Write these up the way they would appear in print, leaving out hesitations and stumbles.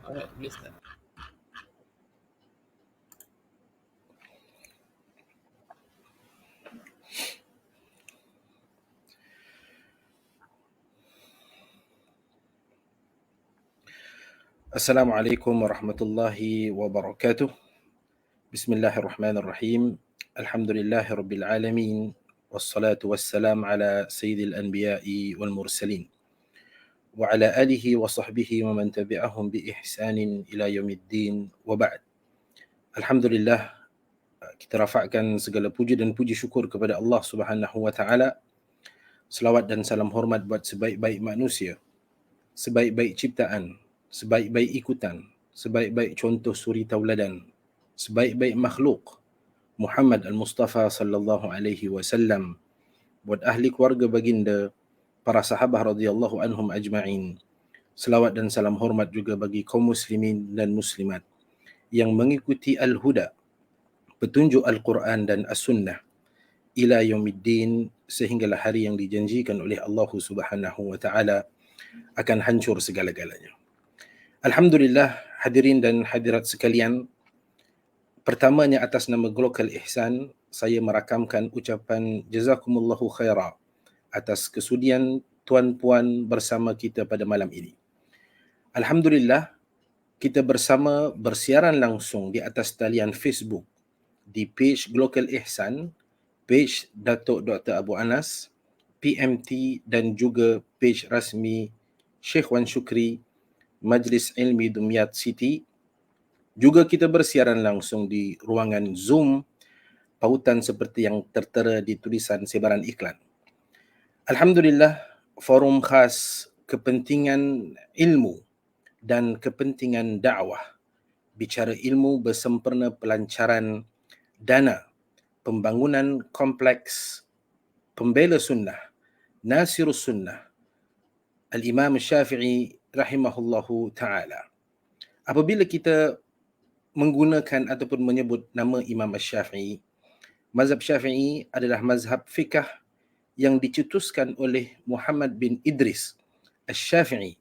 Alright, boleh start. Assalamualaikum warahmatullahi wabarakatuh. Bismillahirrahmanirrahim. Alhamdulillahirabbil alamin. Wassalatu wassalam ala sayyidil anbiya'i wal mursalin wa ala alihi wa sahbihi wa man tabi'ahum bi ihsanin ila yaumiddin wa ba'd. Alhamdulillah, kita rafakkan segala puji dan puji syukur kepada Allah Subhanahu wa taala. Selawat dan salam hormat buat sebaik-baik manusia, sebaik-baik ciptaan, sebaik-baik ikutan, sebaik-baik contoh suri tauladan, sebaik-baik makhluk, Muhammad al-Mustafa sallallahu alaihi wasallam, buat ahli keluarga baginda, para sahabat radhiyallahu anhum ajma'in. Selawat dan salam hormat juga bagi kaum muslimin dan muslimat yang mengikuti al-huda, petunjuk Al-Quran dan As-Sunnah ila yaumiddin, sehinggalah hari yang dijanjikan oleh Allah Subhanahu wa taala akan hancur segala-galanya. Alhamdulillah, hadirin dan hadirat sekalian, pertamanya atas nama Global Ihsan, saya merakamkan ucapan jazakumullahu khaira atas kesudian tuan-puan bersama kita pada malam ini. Alhamdulillah, kita bersama bersiaran langsung di atas talian Facebook di page Global Ihsan, page Datuk Dr. Abu Anas, PMT dan juga page rasmi Sheikh Wan Shukri, Majlis Ilmi Dumyat City. Juga kita bersiaran langsung di ruangan Zoom, pautan seperti yang tertera di tulisan sebaran iklan. Alhamdulillah, forum khas kepentingan ilmu dan kepentingan dakwah, bicara ilmu bersempena pelancaran dana pembangunan kompleks pembela sunnah, Nasirus Sunnah, Al-Imam Syafi'i rahimahullahu ta'ala. Apabila kita menggunakan ataupun menyebut nama Imam Syafi'i, mazhab Syafi'i adalah mazhab fikah yang dicetuskan oleh Muhammad bin Idris Asy-Syafi'i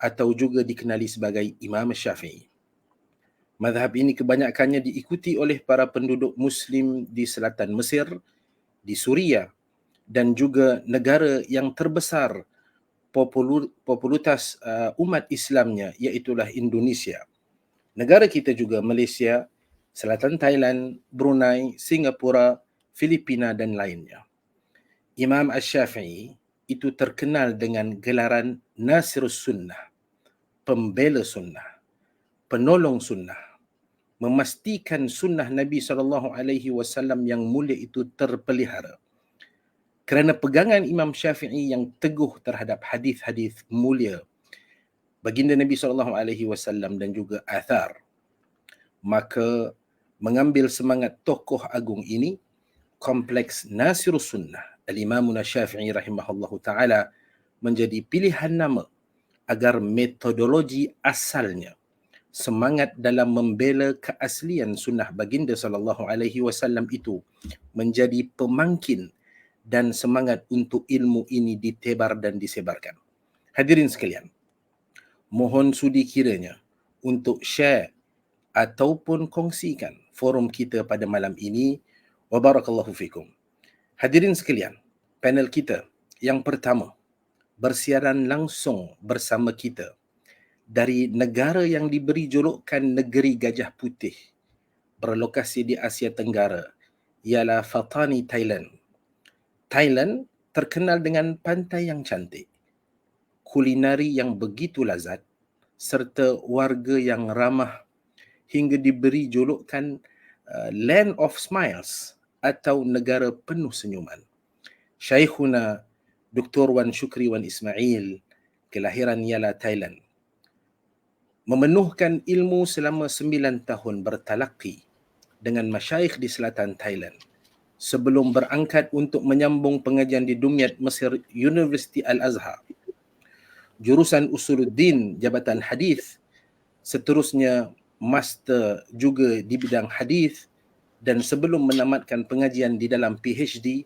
atau juga dikenali sebagai Imam Syafi'i. Mazhab ini kebanyakannya diikuti oleh para penduduk Muslim di selatan Mesir, di Suria dan juga negara yang terbesar popularitas umat Islamnya, iaitulah Indonesia. Negara kita juga Malaysia, selatan Thailand, Brunei, Singapura, Filipina dan lainnya. Imam Asy-Syafi'i itu terkenal dengan gelaran Nasirus Sunnah, pembela sunnah, penolong sunnah, memastikan sunnah Nabi SAW yang mulia itu terpelihara. Kerana pegangan Imam Syafi'i yang teguh terhadap hadis-hadis mulia baginda Nabi SAW dan juga athar, maka mengambil semangat tokoh agung ini, kompleks Nasirus Sunnah Al-Imam Syafi'i rahimahullahu ta'ala menjadi pilihan nama agar metodologi asalnya, semangat dalam membela keaslian sunnah baginda SAW itu menjadi pemangkin dan semangat untuk ilmu ini ditebar dan disebarkan. Hadirin sekalian, mohon sudi kiranya untuk share ataupun kongsikan forum kita pada malam ini. Wa barakallahu fikum. Hadirin sekalian, panel kita yang pertama bersiaran langsung bersama kita dari negara yang diberi julukan Negeri Gajah Putih, berlokasi di Asia Tenggara, ialah Fatani, Thailand. Thailand terkenal dengan pantai yang cantik, kulinari yang begitu lazat, serta warga yang ramah hingga diberi julukan Land of Smiles atau negara penuh senyuman. Syekhuna Dr. Wan Shukri Wan Ismail, kelahiran ialah Thailand. Memenuhkan ilmu selama 9 tahun bertalaqi dengan masyayikh di selatan Thailand sebelum berangkat untuk menyambung pengajian di Dumyat Mesir University Al-Azhar. Jurusan Usuluddin Jabatan Hadis, seterusnya master juga di bidang hadis, dan sebelum menamatkan pengajian di dalam PhD,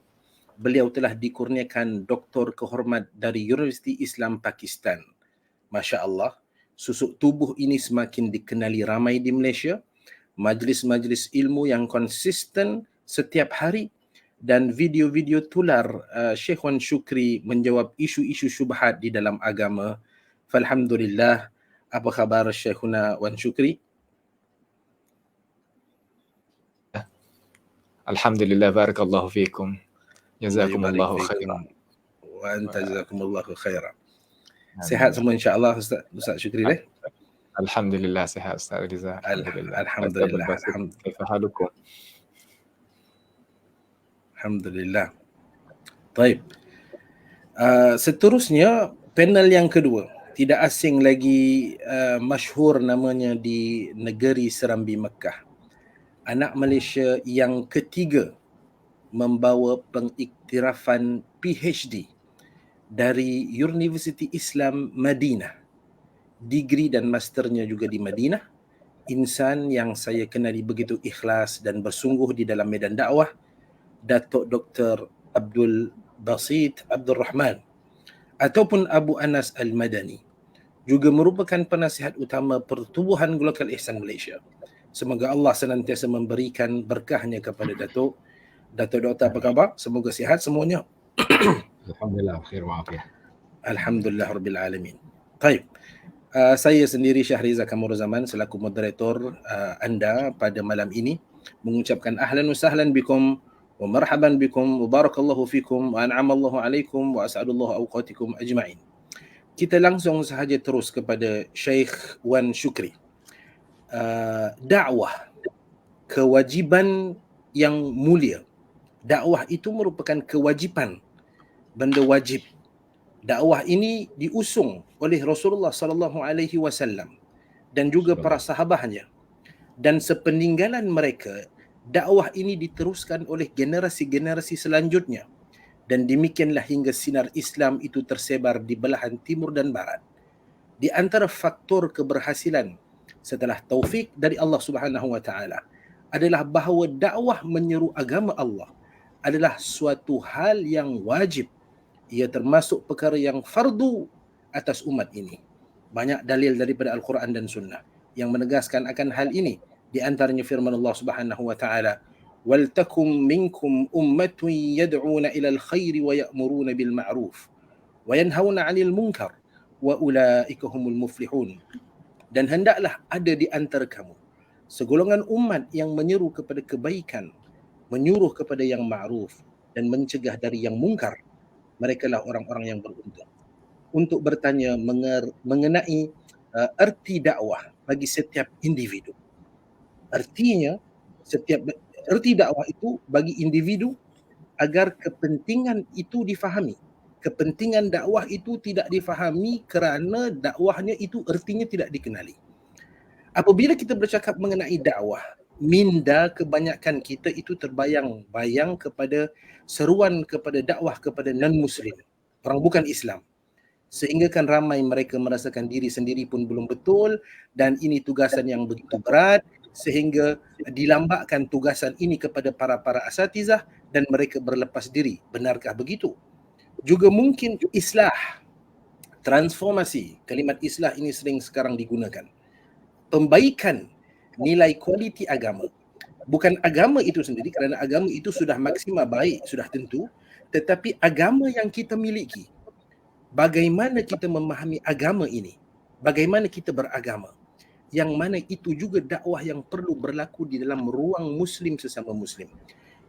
beliau telah dikurniakan doktor kehormat dari Universiti Islam Pakistan. Masya Allah, susuk tubuh ini semakin dikenali ramai di Malaysia, majlis-majlis ilmu yang konsisten setiap hari, dan video-video tular Syekh Wan Shukri menjawab isu-isu syubhat di dalam agama. Falhamdulillah. Apa khabar Syekhuna Wan Shukri? Alhamdulillah, barakallahu fikum. Jazakumullahu Allah yubarik khairan. fikum. Wa anta jazakumullahu khairan. Sehat semua insya-Allah Ustaz Shukri deh? Alhamdulillah sehat Ustaz Riza. Alhamdulillah. Kaifa halukum? Alhamdulillah. Baik. Seterusnya panel yang kedua, tidak asing lagi, masyhur namanya di negeri Serambi Mekah. Anak Malaysia yang ketiga membawa pengiktirafan PhD dari Universiti Islam Madinah. Degree dan masternya juga di Madinah. Insan yang saya kenali begitu ikhlas dan bersungguh di dalam medan dakwah, Datuk Dr. Abdul Basit Abdul Rahman ataupun Abu Anas Al-Madani, juga merupakan penasihat utama Pertubuhan Global Ihsan Malaysia. Semoga Allah senantiasa memberikan berkahnya kepada Datuk. Datuk Doktor, apa khabar? Semoga sihat semuanya. Alhamdulillah, khair wa'afiyah. Alhamdulillah Rabbil Alamin. Baik. Saya sendiri Syahriza Kamur Zaman selaku moderator anda pada malam ini mengucapkan ahlan wa sahlan bikum wa marhaban bikum wa barakallahu fikum wa an'amallahu alaikum wa as'adallahu awqatikum ajma'in. Kita langsung sahaja terus kepada Syekh Wan Shukri. Dakwah, kewajiban yang mulia. Dakwah itu merupakan kewajipan, benda wajib. Dakwah ini diusung oleh Rasulullah sallallahu alaihi wasallam dan juga para sahabatnya, dan sepeninggalan mereka dakwah ini diteruskan oleh generasi-generasi selanjutnya, dan demikianlah hingga sinar Islam itu tersebar di belahan timur dan barat. Di antara faktor keberhasilan setelah taufik dari Allah Subhanahu wa taala adalah bahawa dakwah menyeru agama Allah adalah suatu hal yang wajib. Ia termasuk perkara yang fardu atas umat ini. Banyak dalil daripada Al-Quran dan Sunnah yang menegaskan akan hal ini. Di antaranya firman Allah Subhanahu wa taala, "Wal takum minkum ummatun yad'una ilal khairi wa ya'muruna bil ma'ruf wa yanhauna 'anil munkar wa ulaika humul muflihun." Dan hendaklah ada di antara kamu segolongan umat yang menyeru kepada kebaikan, menyuruh kepada yang ma'ruf dan mencegah dari yang mungkar. Merekalah orang-orang yang beruntung. Untuk bertanya mengenai erti dakwah bagi setiap individu. Artinya erti dakwah itu bagi individu agar kepentingan itu difahami. Kepentingan dakwah itu tidak difahami kerana dakwahnya itu ertinya tidak dikenali. Apabila kita bercakap mengenai dakwah, minda kebanyakan kita itu terbayang-bayang kepada seruan kepada dakwah kepada non-Muslim, orang bukan Islam. Sehingga kan ramai mereka merasakan diri sendiri pun belum betul, dan ini tugasan yang begitu berat, sehingga dilambakkan tugasan ini kepada para asatizah dan mereka berlepas diri. Benarkah begitu? Juga mungkin islah, transformasi. Kalimat islah ini sering sekarang digunakan. Pembaikan nilai kualiti agama. Bukan agama itu sendiri, kerana agama itu sudah maksimal baik, sudah tentu, tetapi agama yang kita miliki. Bagaimana kita memahami agama ini? Bagaimana kita beragama? Yang mana itu juga dakwah yang perlu berlaku di dalam ruang Muslim sesama Muslim.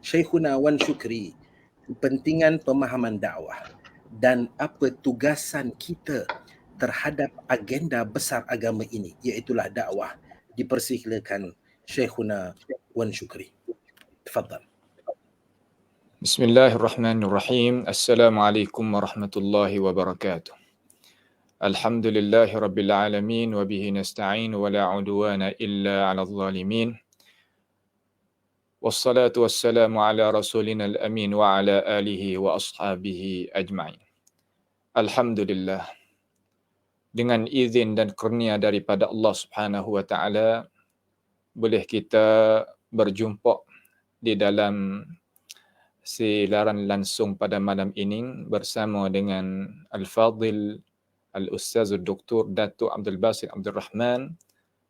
Syekhuna Wan Shukri, kepentingan pemahaman dakwah dan apa tugasan kita terhadap agenda besar agama ini, iaitulah dakwah. Dipersilakan Syekhuna Wan Shukri. Tafadhal. Bismillahirrahmanirrahim. Assalamualaikum warahmatullahi wabarakatuh. Alhamdulillahi rabbil alamin wa bihi nasta'in wa la 'udwana illa 'alal zalimin. Wassalatu wassalamu ala rasulina al-amin wa ala alihi wa ashabihi ajma'in. Alhamdulillah. Dengan izin dan kurnia daripada Allah Subhanahu wa taala, boleh kita berjumpa di dalam siaran langsung pada malam ini bersama dengan Al-Fadil Al-Ustaz Dr. Datuk Abdul Basit Abdul Rahman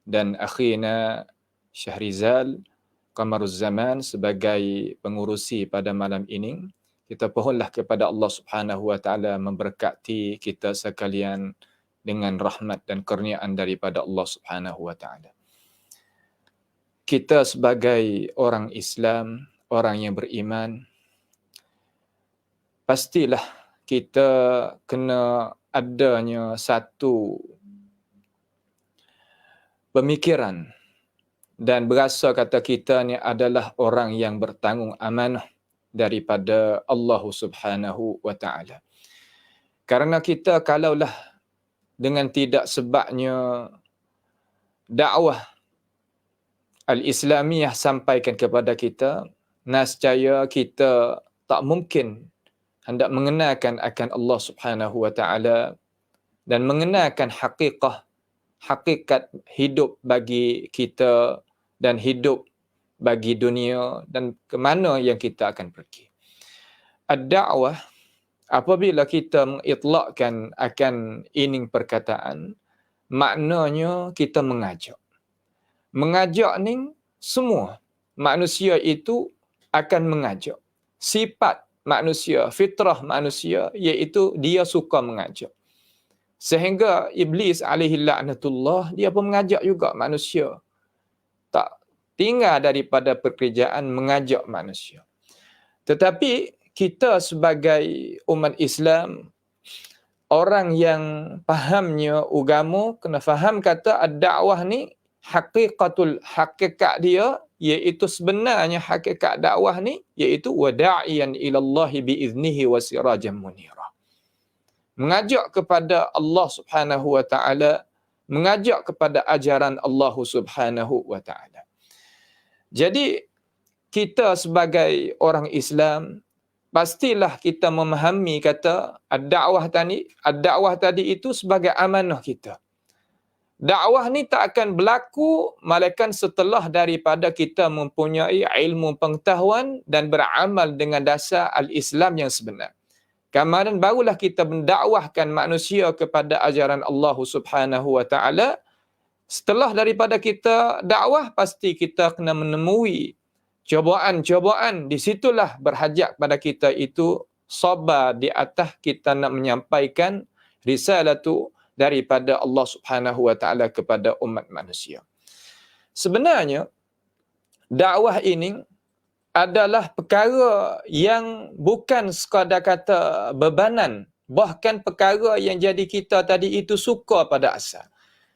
dan akhina Syahrizal Qamaruz Zaman sebagai pengurusi pada malam ini. Kita pohonlah kepada Allah Subhanahu wa taala memberkati kita sekalian dengan rahmat dan kurniaan daripada Allah Subhanahu wa taala. Kita sebagai orang Islam, orang yang beriman, pastilah kita kena adanya satu pemikiran dan berasa kata kita ni adalah orang yang bertanggung amanah daripada Allah Subhanahu wa taala. Karena kita kalaulah dengan tidak sebabnya dakwah al-Islamiyah sampaikan kepada kita, nescaya kita tak mungkin hendak mengenalkan akan Allah Subhanahu wa taala dan mengenalkan hakikat hidup bagi kita dan hidup bagi dunia dan ke mana yang kita akan pergi. Ad-da'wah, apabila kita mengitlakkan akan ining perkataan, maknanya kita mengajak. Mengajak ni semua manusia itu akan mengajak. Sifat manusia, fitrah manusia iaitu dia suka mengajak. Sehingga Iblis alaihi laknatullah dia pun mengajak juga manusia. Tak tinggal daripada pekerjaan mengajak manusia. Tetapi kita sebagai umat Islam, orang yang fahamnya agama kena faham kata ad-da'wah ni hakikat dia iaitu sebenarnya hakikat dakwah ni iaitu wada'iyan ilallahi biiznihi wa sirajan munira. Mengajak kepada Allah Subhanahu wa taala, mengajak kepada ajaran Allah Subhanahu wa taala. Jadi kita sebagai orang Islam pastilah kita memahami kata ad-da'wah tadi itu sebagai amanah kita. Dakwah ni tak akan berlaku malaikat setelah daripada kita mempunyai ilmu pengetahuan dan beramal dengan dasar al-Islam yang sebenar. Kemudian barulah kita mendakwahkan manusia kepada ajaran Allah Subhanahu wa taala. Setelah daripada kita dakwah, pasti kita kena menemui cobaan-cobaan. Di situlah berhajat pada kita itu sabar di atas kita nak menyampaikan risalatu daripada Allah Subhanahu wa taala kepada umat manusia. Sebenarnya dakwah ini adalah perkara yang bukan sekadar kata bebanan, bahkan perkara yang jadi kita tadi itu suka pada asal.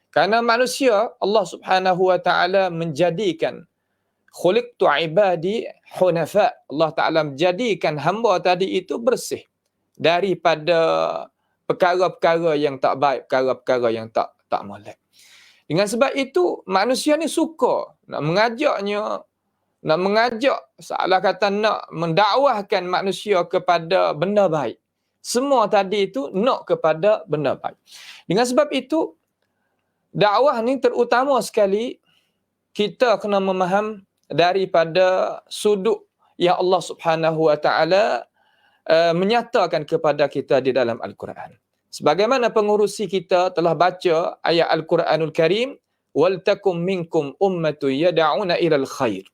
Karena manusia Allah Subhanahu wa taala menjadikan khuliqtu ibadi hunafa. Allah Taala menjadikan hamba tadi itu bersih daripada perkara-perkara yang tak baik, perkara-perkara yang tak molek. Dengan sebab itu, manusia ni suka nak mengajak, salah kata nak mendakwahkan manusia kepada benda baik. Semua tadi itu nak kepada benda baik. Dengan sebab itu, dakwah ni terutama sekali, kita kena memaham daripada sudut yang Allah Subhanahu wa taala menyatakan kepada kita di dalam Al-Quran. Sebagaimana pengurusi kita telah baca ayat Al-Quranul Karim, وَلْتَكُمْ مِنْكُمْ أُمَّةٌ يَدَعُونَ إِلَى الْخَيْرِ.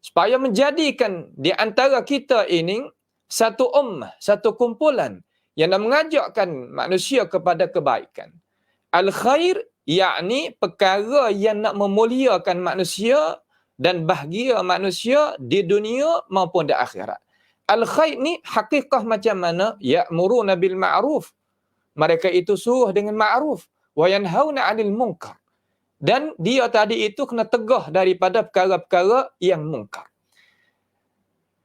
Supaya menjadikan di antara kita ini satu ummah, satu kumpulan yang nak mengajakkan manusia kepada kebaikan. Al-khair, yakni perkara yang nak memuliakan manusia dan bahagia manusia di dunia maupun di akhirat. Al-khair ni hakikah macam mana? Ya'muruna bil ma'ruf. Mereka itu suruh dengan ma'ruf. Wa yanhauna 'anil munkar. Dan dia tadi itu kena tegah daripada perkara-perkara yang mungkar.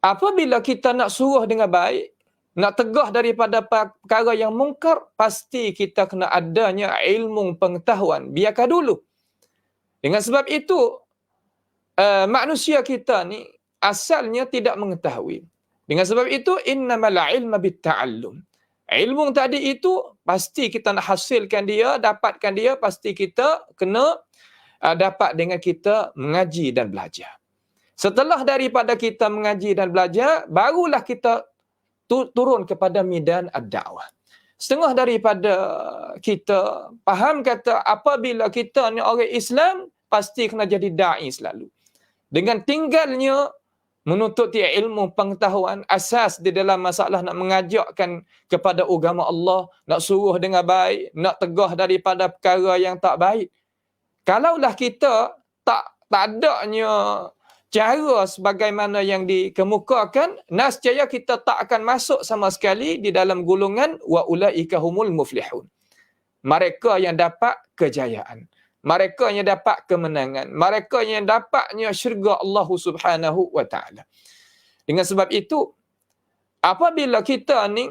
Apabila kita nak suruh dengan baik, nak tegah daripada perkara yang mungkar, pasti kita kena adanya ilmu pengetahuan. Biarkan dulu. Dengan sebab itu, manusia kita ni asalnya tidak mengetahui. Dengan sebab itu, innamal ilma bitta'allum. Ilmu tadi itu, pasti kita nak hasilkan dia, dapatkan dia, pasti kita kena dapat dengan kita mengaji dan belajar. Setelah daripada kita mengaji dan belajar, barulah kita turun kepada medan ad-da'wah. setengah daripada kita faham kata apabila kita ni orang Islam, pasti kena jadi da'i selalu. Dengan tinggalnya menuntut ilmu pengetahuan, asas di dalam masalah nak mengajakkan kepada agama Allah, nak suruh dengan baik, nak tegah daripada perkara yang tak baik. Kalaulah kita tak adanya cara sebagaimana yang dikemukakan, nescaya kita tak akan masuk sama sekali di dalam golongan wa ulaika humul muflihun. Mereka yang dapat kejayaan, mereka yang dapat kemenangan, mereka yang dapatnya syurga Allah Subhanahu wa taala. Dengan sebab itu, apabila kita ni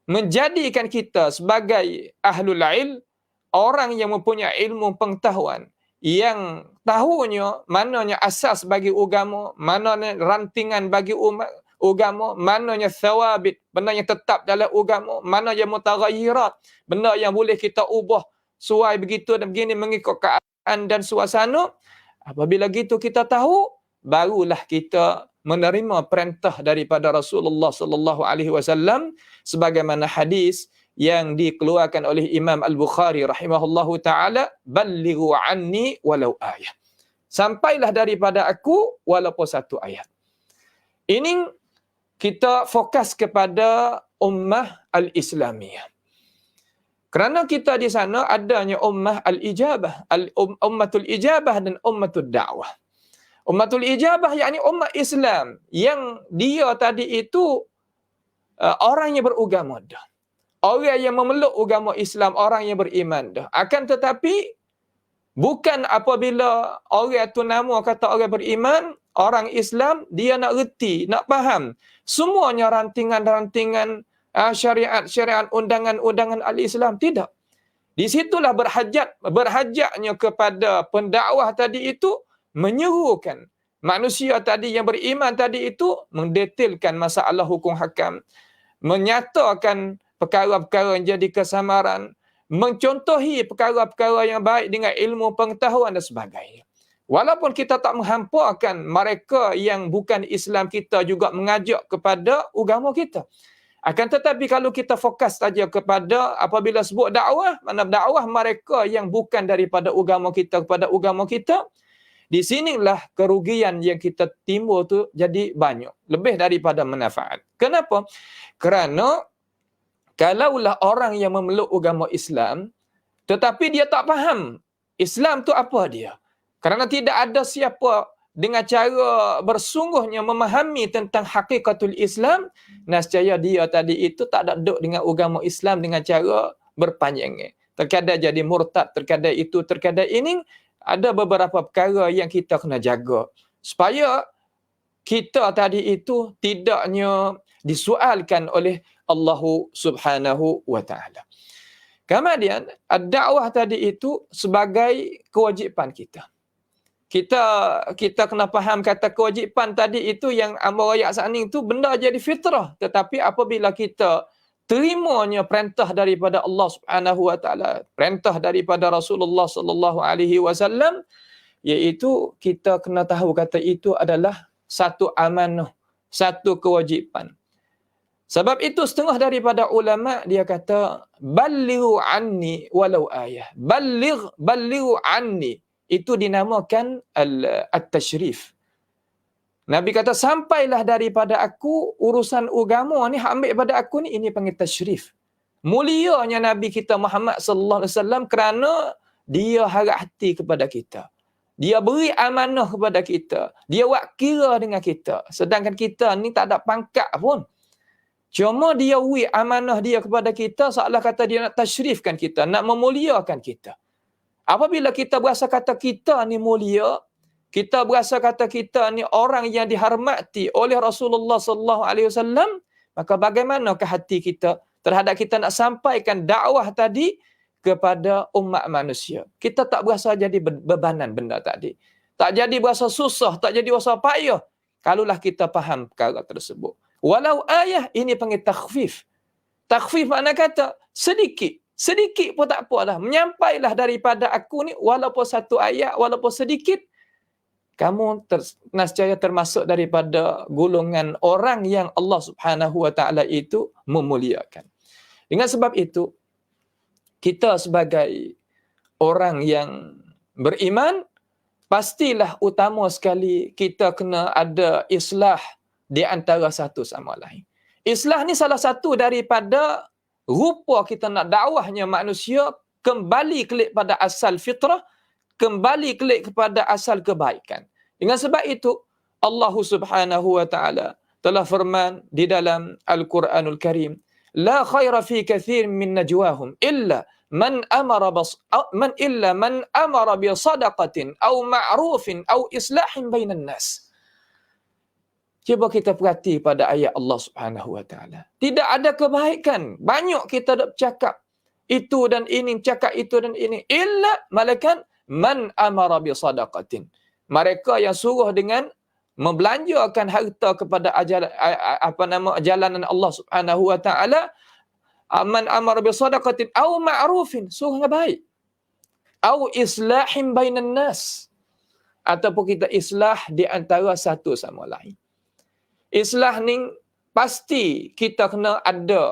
menjadikan kita sebagai ahlul ilm, orang yang mempunyai ilmu pengetahuan, yang tahunya mananya asas bagi agama, mananya rantingan bagi agama, mananya thawabit, benda yang tetap dalam agama, mana yang mutaghayyirat, benda yang boleh kita ubah suai begitu dan begini mengikut keadaan dan suasana. Apabila gitu kita tahu, barulah kita menerima perintah daripada Rasulullah sallallahu alaihi wasallam sebagaimana hadis yang dikeluarkan oleh Imam Al-Bukhari rahimahullahu ta'ala, ballighu anni walau ayat. Sampailah daripada aku walaupun satu ayat. Ini kita fokus kepada ummah al-Islamiyah. Kerana kita di sana adanya ummah al-ijabah, ummatul ijabah dan ummatul da'wah. Ummatul ijabah yakni ummah Islam yang dia tadi itu orang yang beragama dah. Orang yang memeluk agama Islam, orang yang beriman dah. Akan tetapi, bukan apabila orang tu nama kata orang beriman, orang Islam, dia nak reti, nak faham. Semuanya rantingan-rantingan syariat-syariat, undangan-undangan al-Islam. Tidak. Di situlah berhajatnya kepada pendakwah tadi itu, menyerukan manusia tadi yang beriman tadi itu, mendetailkan masalah hukum hakam, menyatakan perkara-perkara yang jadi kesamaran, mencontohi perkara-perkara yang baik dengan ilmu pengetahuan dan sebagainya. Walaupun kita tak menghampakan mereka yang bukan Islam, kita juga mengajak kepada agama kita. Akan tetapi kalau kita fokus saja kepada apabila sebut dakwah, mana dakwah mereka yang bukan daripada agama kita kepada agama kita, di sinilah kerugian yang kita timbul tu jadi banyak, lebih daripada manfaat. Kenapa? Kerana kalaulah orang yang memeluk agama Islam, tetapi dia tak faham Islam tu apa dia. Kerana tidak ada siapa dengan cara bersungguhnya memahami tentang hakikatul Islam, nescaya dia tadi itu tak ada duduk dengan agama Islam dengan cara berpanjang. Terkadang jadi murtad, terkadang itu, terkadang ini. Ada beberapa perkara yang kita kena jaga supaya kita tadi itu tidaknya disoalkan oleh Allah Subhanahu wa taala. Kemudian dakwah tadi itu sebagai kewajipan kita. Kita kena faham kata kewajipan tadi itu yang amar ayat sani itu benda jadi fitrah, tetapi apabila kita terimanya perintah daripada Allah Subhanahu wa taala, perintah daripada Rasulullah sallallahu alaihi wasallam, iaitu kita kena tahu kata itu adalah satu amanah, satu kewajipan. Sebab itu setengah daripada ulama dia kata ballighu anni walau ayah. Ballighu anni itu dinamakan at-tashrif. Nabi kata sampailah daripada aku urusan agama ni, hak ambil pada aku ni, ini panggil tashrif. Mulianya Nabi kita Muhammad sallallahu alaihi wasallam kerana dia harap hati kepada kita. Dia beri amanah kepada kita. Dia buat kira dengan kita. Sedangkan kita ni tak ada pangkat pun. Cuma dia beri amanah dia kepada kita seolah kata dia nak tashrifkan kita, nak memuliakan kita. Apabila kita berasa kata kita ni mulia, kita berasa kata kita ni orang yang dihormati oleh Rasulullah sallallahu alaihi wasallam, maka bagaimanakah hati kita terhadap kita nak sampaikan dakwah tadi kepada umat manusia? Kita tak berasa jadi bebanan benda tadi. Tak jadi berasa susah, tak jadi berasa payah kalaulah kita faham perkara tersebut. Walau ayah ini panggil takhfif. Takhfif makna kata sedikit pun tak apa dah. Menyampailah daripada aku ni walaupun satu ayat, walaupun sedikit, kamu nescaya termasuk daripada golongan orang yang Allah Subhanahu wa taala itu memuliakan. Dengan sebab itu, kita sebagai orang yang beriman, pastilah utama sekali kita kena ada islah di antara satu sama lain. Islah ni salah satu daripada rupa kita nak dakwahnya manusia kembali kelik pada asal fitrah, kembali kelik kepada asal kebaikan. Dengan sebab itu, Allah Subhanahu wa taala telah firman di dalam Al-Quranul Karim, la khaira fi kathir min najwahum illa man amara bi sadaqatin aw ma'rufin aw islahin bainan nas. Cuba kita perhati pada ayat Allah Subhanahu wa taala. Tidak ada kebaikan. Banyak kita dah bercakap itu dan ini, cakap itu dan ini, illa malaikat man amara bi sadaqatin. Mereka yang suruh dengan membelanjakan harta kepada jalanan Allah Subhanahu wa taala, man amara bi sadaqatin aw ma'rufin, suruh yang baik, aw islahin bainan nas, ataupun kita islah di antara satu sama lain. Islah ni pasti kita kena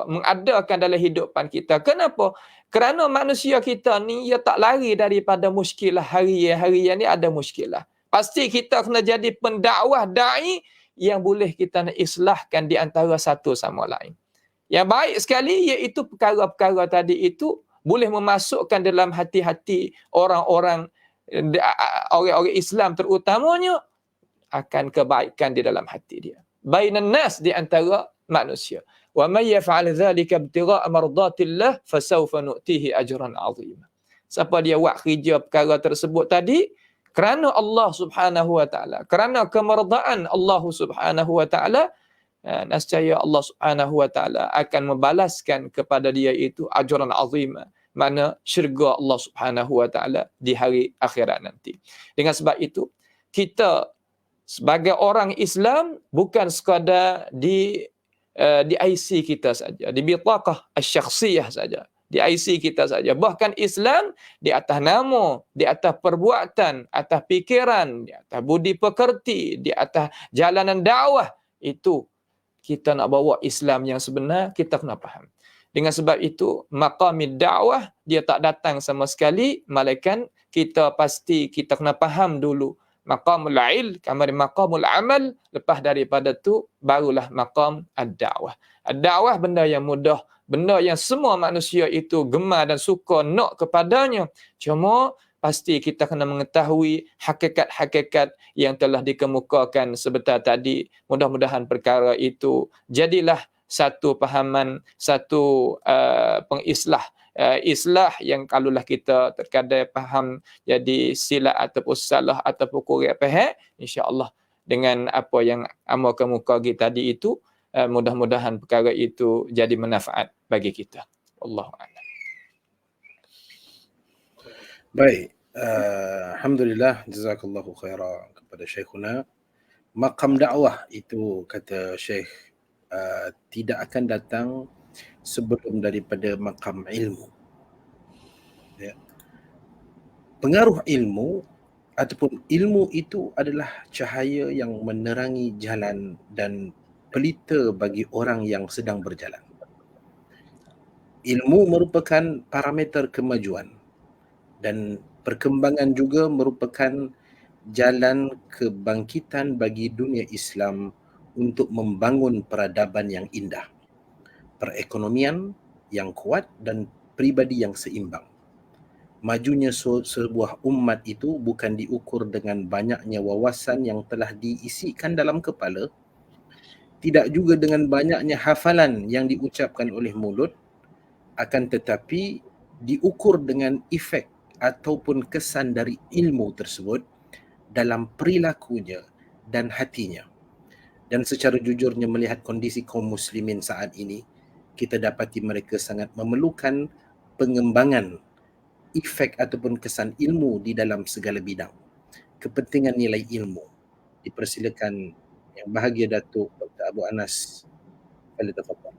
mengadakan dalam hidupan kita. Kenapa? Kerana manusia kita ni ia tak lari daripada muskilah harian ni, ada muskilah. Pasti kita kena jadi pendakwah da'i yang boleh kita nak islahkan di antara satu sama lain. Yang baik sekali iaitu perkara-perkara tadi itu boleh memasukkan dalam hati-hati orang-orang Islam terutamanya akan kebaikan di dalam hati dia. Bainan nas, di antara manusia. Wa may yaf'al dzalika ibtigha'a mardatillah fasawfa nu'tihi ajran 'azima. Siapa dia buat kerja perkara tersebut tadi kerana Allah Subhanahu wa taala, kerana kemerdaan Allah Subhanahu wa taala, nescaya Allah Subhanahu wa taala akan membalaskan kepada dia itu ajran 'azima, mana syurga Allah Subhanahu wa taala di hari akhirat nanti. Dengan sebab itu, kita sebagai orang Islam bukan sekadar di IC kita saja, di bitaqah asy-syakhsiyah saja, di IC kita saja. Bahkan Islam di atas nama, di atas perbuatan, atas fikiran, di atas budi pekerti, di atas jalanan dakwah, itu kita nak bawa Islam yang sebenar, kita kena faham. Dengan sebab itu, maqamid dakwah dia tak datang sama sekali, melainkan kita pasti kita kena faham dulu maqamul ilm, kemudian maqamul amal, lepas daripada tu barulah maqam ad-da'wah. Ad-da'wah benda yang mudah, benda yang semua manusia itu gemar dan suka nak kepadanya. Cuma pasti kita kena mengetahui hakikat-hakikat yang telah dikemukakan sebentar tadi. Mudah-mudahan perkara itu jadilah satu pahaman, satu pengislah. Islah yang kalaulah kita terkadang faham jadi silap ataupun salah ataupun kurang faham, insya-Allah dengan apa yang amal kemuka tadi itu, mudah-mudahan perkara itu jadi manfaat bagi kita. Wallahu a'lam. Baik, alhamdulillah, jazakallahu khaira kepada Syekhuna. Maqam dakwah itu, kata Syekh, tidak akan datang sebelum daripada maqam ilmu. Ya. Pengaruh ilmu ataupun ilmu itu adalah cahaya yang menerangi jalan dan pelita bagi orang yang sedang berjalan. Ilmu merupakan parameter kemajuan dan perkembangan juga merupakan jalan kebangkitan bagi dunia Islam untuk membangun peradaban yang indah, perekonomian yang kuat dan pribadi yang seimbang. Majunya sebuah umat itu bukan diukur dengan banyaknya wawasan yang telah diisikan dalam kepala, tidak juga dengan banyaknya hafalan yang diucapkan oleh mulut, akan tetapi diukur dengan efek ataupun kesan dari ilmu tersebut dalam perilakunya dan hatinya. Dan secara jujurnya melihat kondisi kaum muslimin saat ini, kita dapati mereka sangat memerlukan pengembangan efek ataupun kesan ilmu di dalam segala bidang. Kepentingan nilai ilmu. Dipersilakan Yang Bahagia Datuk Dr. Abu Anas. Tafadhal.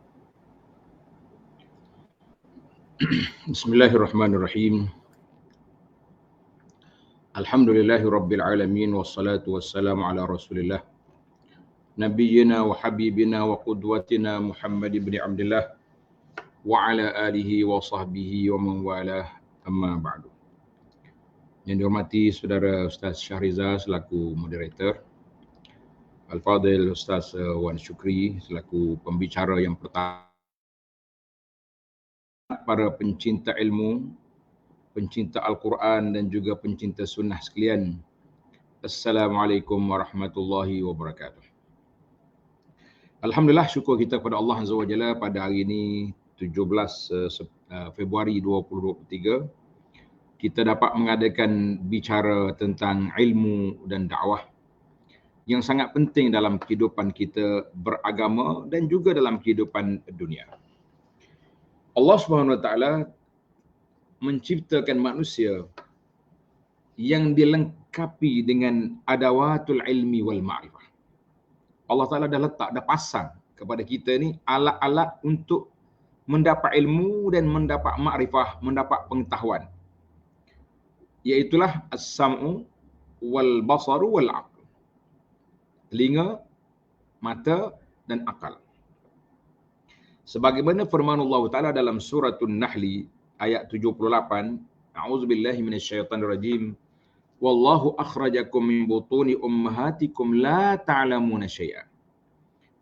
Bismillahirrahmanirrahim. Alhamdulillahirabbil alamin wassalatu wassalamu ala Rasulillah Nabiyyina wa habibina wa qudwatina Muhammad ibn Abdullah وعلى آله وصحبه ومن والاه أما بعد. Yang dihormati Saudara Ustaz Syahriza selaku moderator, Al-Fadhil Ustaz Wan Syukri selaku pembicara yang pertama, para pencinta ilmu, pencinta Al-Quran dan juga pencinta sunnah sekalian. Assalamualaikum warahmatullahi wabarakatuh. Alhamdulillah, syukur kita kepada Allah Azza wa Jalla pada hari ini 17 Februari 2023 kita dapat mengadakan bicara tentang ilmu dan dakwah yang sangat penting dalam kehidupan kita beragama dan juga dalam kehidupan dunia. Allah Subhanahu Wa Taala menciptakan manusia yang dilengkapi dengan adawatul ilmi wal ma'rifah. Allah Ta'ala dah letak, dah pasang kepada kita ni alat-alat untuk mendapat ilmu dan mendapat makrifah, mendapat pengetahuan. Iaitulah as-sam'u wal basaru wal aql. Telinga, mata dan akal. Sebagaimana firman Allah Ta'ala dalam suratul Nahli ayat 78, A'udzubillahi minasyaitanirrajim. Wallahu akhrajakum min butuni ummahatikum la ta'lamuna syai'an.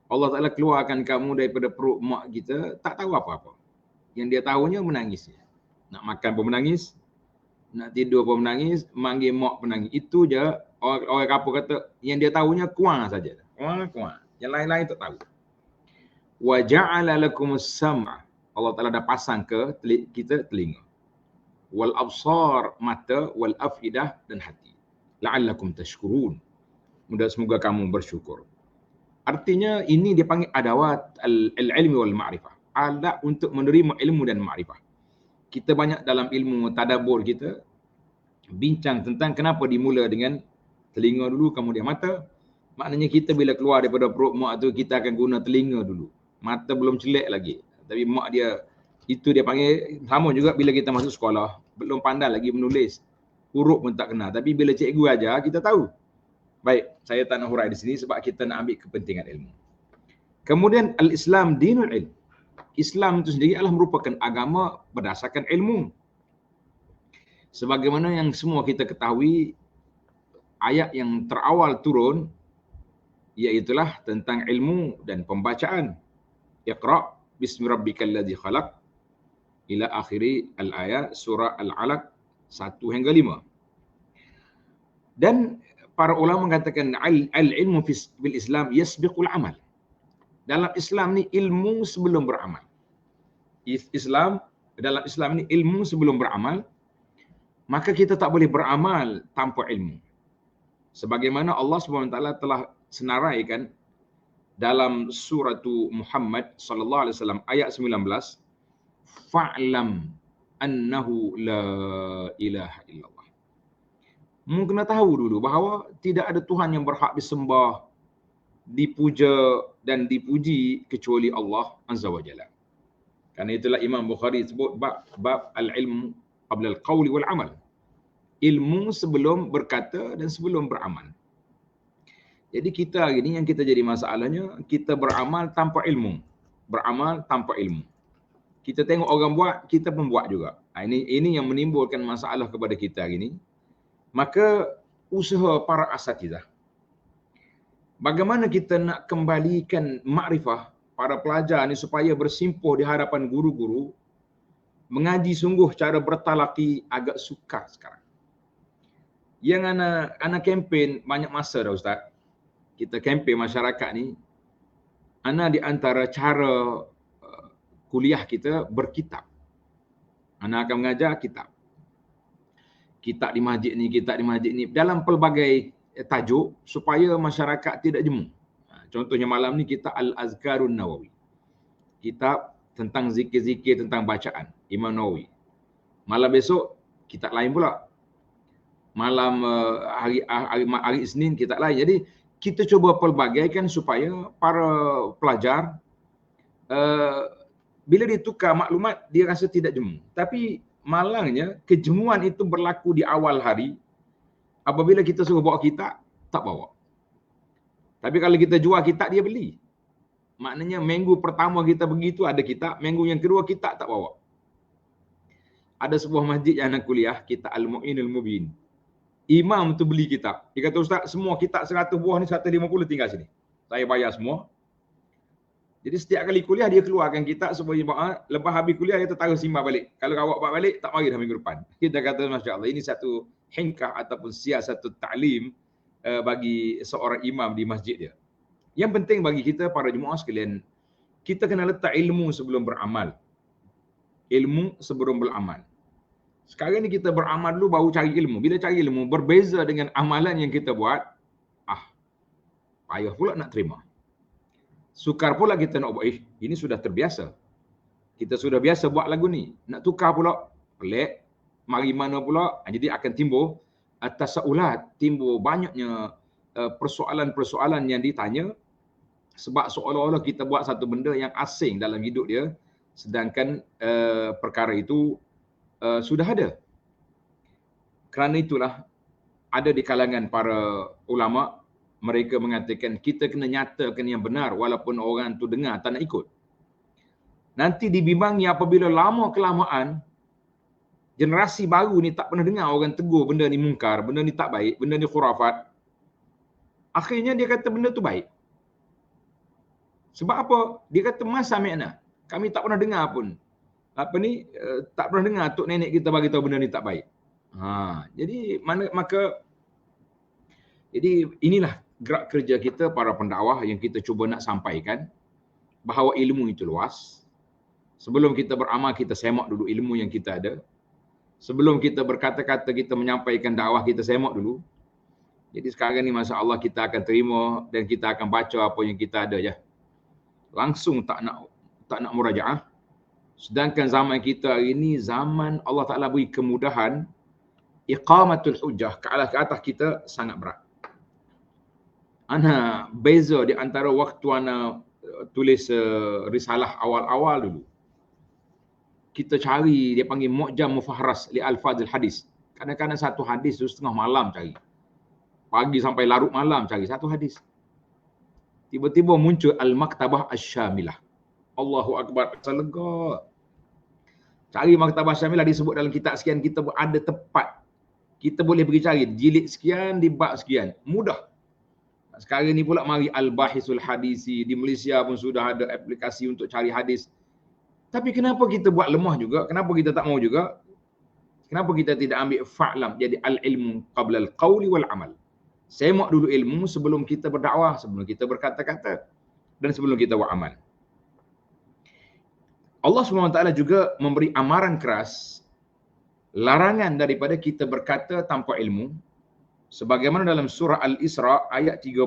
Allah Ta'ala keluarkan kamu daripada perut mak kita, tak tahu apa-apa. Yang dia tahunya menangis. Nak makan pun menangis, nak tidur pun menangis, manggil mak menangis. Itu je orang kapur kata, yang dia tahunya kuah saja. Kuah. Yang lain-lain tak tahu. Wa ja'ala lakumus sam'a. Allah Ta'ala dah pasang ke kita telinga. Wal absar, mata, wal afidah dan hati. La'allakum tashkurun. Semoga kamu bersyukur. Artinya ini dia panggil adawat al-ilmi wal ma'rifah. Alat untuk menerima ilmu dan ma'rifah. Kita banyak dalam ilmu tadabbur kita bincang tentang kenapa dimula dengan telinga dulu kemudian mata. Maknanya kita bila keluar daripada perut mak tu kita akan guna telinga dulu. Mata belum celek lagi. Tapi mak dia itu dia panggil sama juga bila kita masuk sekolah, belum pandai lagi menulis. Huruf pun tak kenal. Tapi bila cikgu ajar, kita tahu. Baik, saya tak nak hurai di sini sebab kita nak ambil kepentingan ilmu. Kemudian al-Islam dinul ilm. Islam itu sendiri adalah merupakan agama berdasarkan ilmu. Sebagaimana yang semua kita ketahui, ayat yang terawal turun iaitulah tentang ilmu dan pembacaan. Iqra' bismi rabbikal ladzi khalaq ila akhiri al-ayat surah Al-Alaq 1 hingga 5. Dan para ulama mengatakan al-ilmu fil Islam yasbiqul amal. Dalam Islam ni ilmu sebelum beramal. Dalam Islam ni ilmu sebelum beramal, maka kita tak boleh beramal tanpa ilmu. Sebagaimana Allah SWT telah senaraikan dalam surah Muhammad sallallahu alaihi wasallam ayat 19, fa'lam annahu la ilaha illallah. Mu kena tahu dulu bahawa tidak ada Tuhan yang berhak disembah, dipuja dan dipuji kecuali Allah Azza wa Jalla. Karena itulah Imam Bukhari sebut bab al-ilmu qabla al-qawli wal amal. Ilmu sebelum berkata dan sebelum beramal. Jadi kita hari ni yang kita jadi masalahnya, kita beramal tanpa ilmu. Beramal tanpa ilmu. Kita tengok orang buat, kita pun buat juga. Ini yang menimbulkan masalah kepada kita hari ni. Maka usaha para asatidzah. Bagaimana kita nak kembalikan makrifah para pelajar ni supaya bersimpuh di hadapan guru-guru, mengaji sungguh cara bertalaki agak sukar sekarang. Yang ana kempen banyak masa dah Ustaz. Kita kempen masyarakat ni, ana di antara cara kuliah kita berkitab. Ana akan mengajar kitab. Kitab di masjid ni, kitab di masjid ni dalam pelbagai tajuk supaya masyarakat tidak jemu. Contohnya malam ni kitab Al-Azkarun Nawawi. Kitab tentang zikir-zikir tentang bacaan Imam Nawawi. Malam besok kitab lain pula. Malam hari Isnin kitab lain. Jadi kita cuba pelbagaikan supaya para pelajar bila dia tukar maklumat dia rasa tidak jemu. Tapi malangnya kejemuan itu berlaku di awal hari. Apabila kita suruh bawa kitab, tak bawa. Tapi kalau kita jual kitab, dia beli. Maknanya minggu pertama kita pergi tu ada kitab, minggu yang kedua kita tak bawa. Ada sebuah masjid yang anak kuliah, kitab Al-Mu'inul Mubin. Imam tu beli kitab. Dia kata, Ustaz, semua kitab 100 buah ni 150 tinggal sini. Saya bayar semua. Jadi setiap kali kuliah dia keluarkan kitab supaya lepas habis kuliah dia taruh simpan balik. Kalau awak bawa balik tak mari dah minggu depan. Kita kata masya-Allah ini satu hinkah ataupun siasat ta'lim bagi seorang imam di masjid dia. Yang penting bagi kita para jemaah sekalian, kita kena letak ilmu sebelum beramal. Ilmu sebelum beramal. Sekarang ni kita beramal dulu baru cari ilmu. Bila cari ilmu berbeza dengan amalan yang kita buat, payah pula nak terima. Sukar pula kita nak buat, ini sudah terbiasa. Kita sudah biasa buat lagu ni. Nak tukar pula, pelik. Mari mana pula, jadi akan timbul tasaulat, timbul banyaknya persoalan-persoalan yang ditanya sebab seolah-olah kita buat satu benda yang asing dalam hidup dia, sedangkan perkara itu sudah ada. Kerana itulah ada di kalangan para ulama, mereka mengatakan kita kena nyatakan yang benar walaupun orang tu dengar tak nak ikut. Nanti dibimbangi apabila lama kelamaan generasi baru ni tak pernah dengar orang tegur benda ni mungkar, benda ni tak baik, benda ni khurafat. Akhirnya dia kata benda tu baik. Sebab apa? Dia kata masa mi'na. Kami tak pernah dengar pun. Tak pernah dengar tok nenek kita bagi tahu benda ni tak baik. Jadi inilah gerak kerja kita para pendakwah yang kita cuba nak sampaikan bahawa ilmu itu luas. Sebelum kita beramal kita semak dulu ilmu yang kita ada. Sebelum kita berkata-kata kita menyampaikan dakwah kita semak dulu. Jadi sekarang ni masya-Allah kita akan terima dan kita akan baca apa yang kita ada je. Langsung tak nak murajaah. Sedangkan zaman kita hari ini zaman Allah Taala beri kemudahan, iqamatul hujjah ke atas kita sangat berat. Ana beza di antara waktu ana tulis risalah awal-awal dulu. Kita cari dia panggil Mu'jam Mufahras li Alfazil Hadis. Kadang-kadang satu hadis tu setengah malam cari. Pagi sampai larut malam cari satu hadis. Tiba-tiba muncul Al-Maktabah Asy-Syamilah. Allahu Akbar, selega. Cari Maktabah Asy-Syamilah disebut dalam kitab sekian, kita ada tepat. Kita boleh pergi cari jilid sekian di bab sekian. Mudah. Sekarang ni pula mari Al-Bahisul Hadisi. Di Malaysia pun sudah ada aplikasi untuk cari hadis. Tapi kenapa kita buat lemah juga? Kenapa kita tak mau juga? Kenapa kita tidak ambil fa'lam? Jadi al-ilmu qabla al-qawli wal-amal. Semak dulu ilmu sebelum kita berdakwah, sebelum kita berkata-kata dan sebelum kita buat amal. Allah SWT juga memberi amaran keras, larangan daripada kita berkata tanpa ilmu. Sebagaimana dalam surah Al-Isra ayat 36,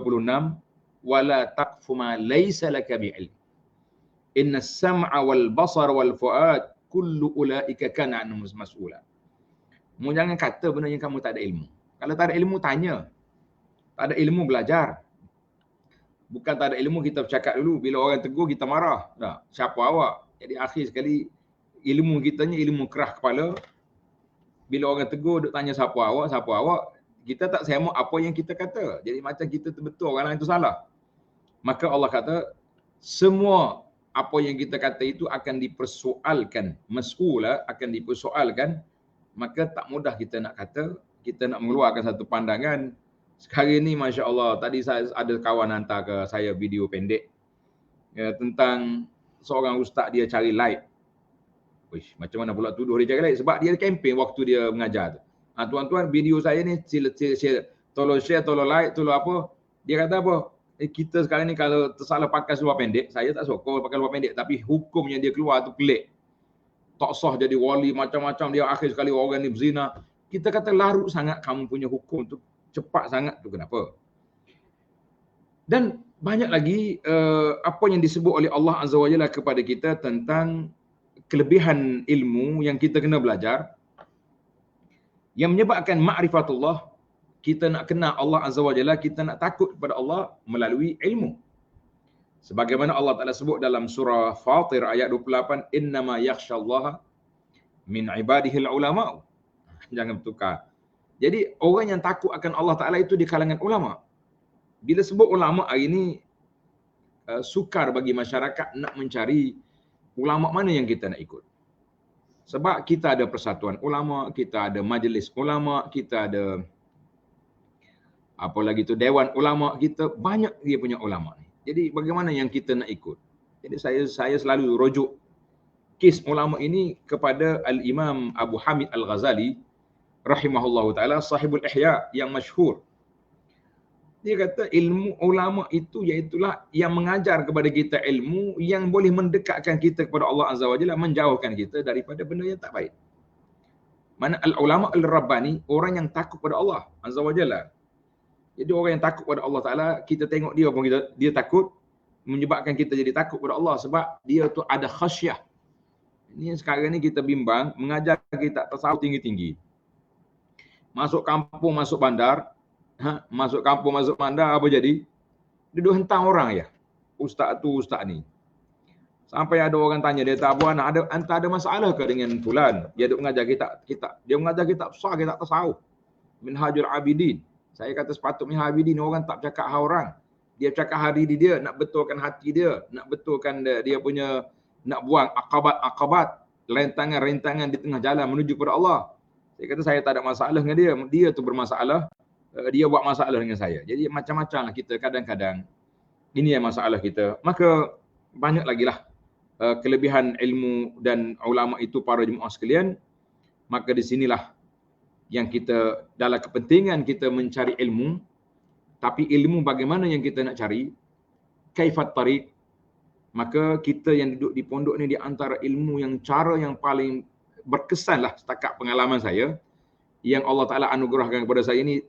wala taqfu ma laysa laka bi'ilm. Inna as-sam'a wal basara wal fu'ad kullu ulaika kana anhu mas'ula. Mu jangan kata benda yang kamu tak ada ilmu. Kalau tak ada ilmu tanya. Tak ada ilmu belajar. Bukan tak ada ilmu kita bercakap dulu. Bila orang tegur kita marah. Dah, siapa awak? Jadi akhir sekali ilmu kitanya ilmu kerah kepala. Bila orang tegur duk tanya siapa awak, kita tak semak apa yang kita kata. Jadi macam kita betul, orang lain itu salah. Maka Allah kata semua apa yang kita kata itu akan dipersoalkan, mas'ula akan dipersoalkan. Maka tak mudah kita nak kata, kita nak mengeluarkan satu pandangan. Sekarang ni Masya Allah, tadi saya ada kawan hantar ke saya video pendek tentang seorang ustaz dia cari like. Wish, macam mana pula tuduh dia cari like? Sebab dia kempen waktu dia mengajar tu. Tuan-tuan, video saya ni sila share, tolong share, tolong like, tolong apa. Dia kata apa? Kita sekarang ni kalau tersalah pakai seluar pendek, saya tak sokong pakai seluar pendek, tapi hukum yang dia keluar tu pelik. Tak sah jadi wali macam-macam, dia akhir sekali orang ni berzina. Kita kata larut sangat kamu punya hukum tu, cepat sangat tu kenapa? Dan banyak lagi apa yang disebut oleh Allah Azza wa Jalla kepada kita tentang kelebihan ilmu yang kita kena belajar, yang menyebabkan ma'rifatullah, kita nak kenal Allah Azza wa Jalla, kita nak takut kepada Allah melalui ilmu. Sebagaimana Allah Ta'ala sebut dalam surah Fatir ayat 28, innama yakhshallaha min ibadihil ulama'. Jangan bertukar. Jadi orang yang takut akan Allah Ta'ala itu di kalangan ulama. Bila sebut ulama hari ini, sukar bagi masyarakat nak mencari ulama mana yang kita nak ikut. Sebab kita ada persatuan ulama, kita ada majlis ulama, kita ada apa lagi tu dewan ulama, kita banyak dia punya ulama ni. Jadi bagaimana yang kita nak ikut? Jadi saya selalu rujuk kes ulama ini kepada Al-Imam Abu Hamid Al-Ghazali rahimahullahu taala, sahibul Ihya yang masyhur. Dia kata ilmu ulama itu iaitulah yang mengajar kepada kita ilmu yang boleh mendekatkan kita kepada Allah Azza wa Jalla, menjauhkan kita daripada benda yang tak baik. Mana al-ulama al-rabbani, orang yang takut pada Allah Azza wa Jalla. Jadi orang yang takut pada Allah Taala, kita tengok dia pun dia takut, menyebabkan kita jadi takut pada Allah sebab dia tu ada khasyah. Ini sekarang ni kita bimbang mengajar kita tasawuf tinggi-tinggi. Masuk kampung, masuk bandar, masuk kampung, masuk bandar, apa jadi? Dia duk hentang orang ya. Ustaz tu, ustaz ni. Sampai ada orang tanya dia, tak Abu Anak, ada masalah ke dengan fulan? Dia duk mengajar kita. Dia mengajar kita besar, kita tasawuf. Minhajul Abidin. Saya kata sepatutnya Habibin orang tak cakap hal orang. Dia cakap hari dia, nak betulkan hati dia, nak betulkan dia punya, nak buang akabat-akabat, rentangan-rentangan di tengah jalan menuju kepada Allah. Saya kata saya tak ada masalah dengan dia. Dia tu bermasalah, dia buat masalah dengan saya. Jadi macam-macam lah kita kadang-kadang. Ini yang masalah kita. Maka banyak lagi lah kelebihan ilmu dan ulama itu para jemaah sekalian. Maka di sinilah yang kita dalam kepentingan kita mencari ilmu, tapi ilmu bagaimana yang kita nak cari, kaifat tariq, maka kita yang duduk di pondok ni di antara ilmu yang cara yang paling berkesan lah setakat pengalaman saya, yang Allah Ta'ala anugerahkan kepada saya ni,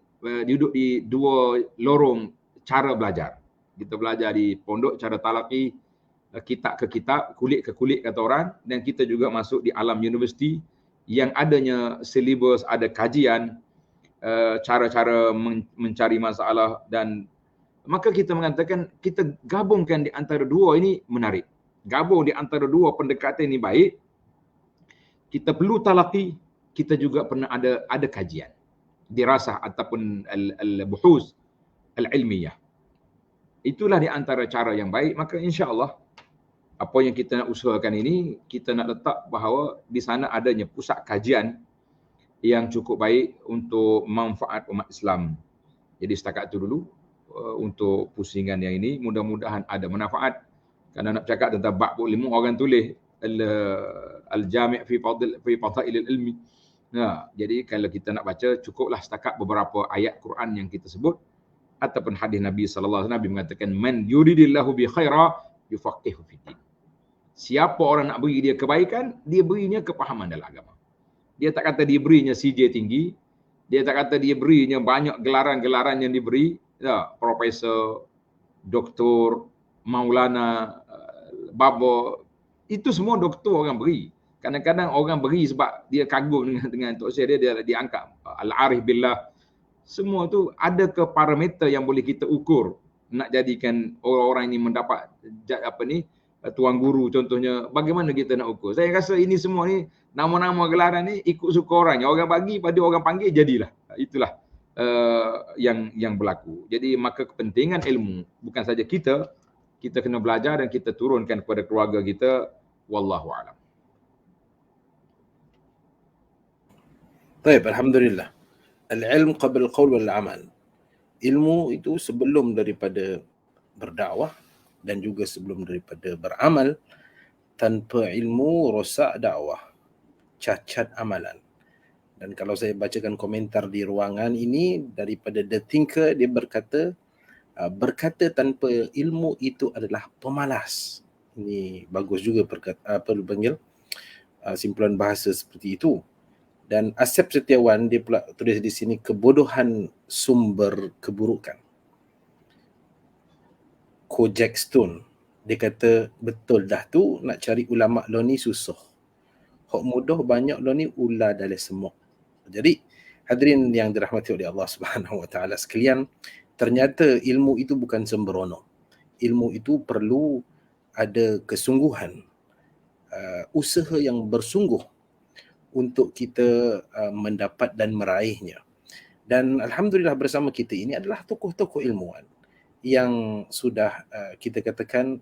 duduk di dua lorong cara belajar. Kita belajar di pondok cara talaqi, kitab ke kitab, kulit ke kulit kata orang, dan kita juga masuk di alam universiti yang adanya silibus, ada kajian, cara-cara mencari masalah, dan maka kita mengatakan kita gabungkan di antara dua ini menarik. Gabung di antara dua pendekatan ini baik. Kita perlu talaqi, kita juga pernah ada kajian, dirasah ataupun al-buhuz al-ilmiyah. Itulah di antara cara yang baik. Maka insya-Allah apa yang kita nak usahakan ini, kita nak letak bahawa di sana adanya pusat kajian yang cukup baik untuk manfaat umat Islam. Jadi setakat itu dulu untuk pusingan yang ini, mudah-mudahan ada manfaat. Kerana nak cakap tentang bab ilmu, orang tulis al-jami' fi fadail al-ilmi. Nah, jadi kalau kita nak baca, cukuplah setakat beberapa ayat Quran yang kita sebut ataupun hadis Nabi sallallahu alaihi wasallam. Nabi mengatakan man yuridillahu bi khaira yufaqihu fid din. Siapa orang nak beri dia kebaikan, dia berinya kepahaman dalam agama. Dia tak kata dia berinya CJ tinggi, dia tak kata dia berinya banyak gelaran-gelaran yang diberi, ya, profesor, doktor, maulana, babo, itu semua doktor orang beri. Kadang-kadang orang beri sebab dia kagum dengan Tok Syekh dia diangkat al-arif billah. Semua tu ada ke parameter yang boleh kita ukur nak jadikan orang-orang ini mendapat tuan guru contohnya. Bagaimana kita nak ukur? Saya rasa ini semua ni nama-nama gelaran ni ikut suka orangnya. Orang bagi pada orang panggil, jadilah. Itulah yang berlaku. Jadi maka kepentingan ilmu bukan saja kita kena belajar dan kita turunkan kepada keluarga kita. Wallahu a'lam. Baik, alhamdulillah. Al-ilm qabla al-qaul wal amal. Ilmu itu sebelum daripada berdakwah dan juga sebelum daripada beramal. Tanpa ilmu rosak dakwah, cacat amalan. Dan kalau saya bacakan komentar di ruangan ini daripada The Thinker, dia berkata tanpa ilmu itu adalah pemalas. Ini bagus juga simpulan bahasa seperti itu. Dan Asep Setiawan, dia pula tulis di sini, kebodohan sumber keburukan. Kojak Stone, dia kata betul dah tu, nak cari ulama' lo ni susah. Hak mudah banyak lo ni ular dalam semok. Jadi hadirin yang dirahmati oleh Allah Subhanahu Wa Taala sekalian, ternyata ilmu itu bukan sembrono. Ilmu itu perlu ada kesungguhan, usaha yang bersungguh untuk kita mendapat dan meraihnya. Dan alhamdulillah bersama kita ini adalah tokoh-tokoh ilmuwan yang sudah kita katakan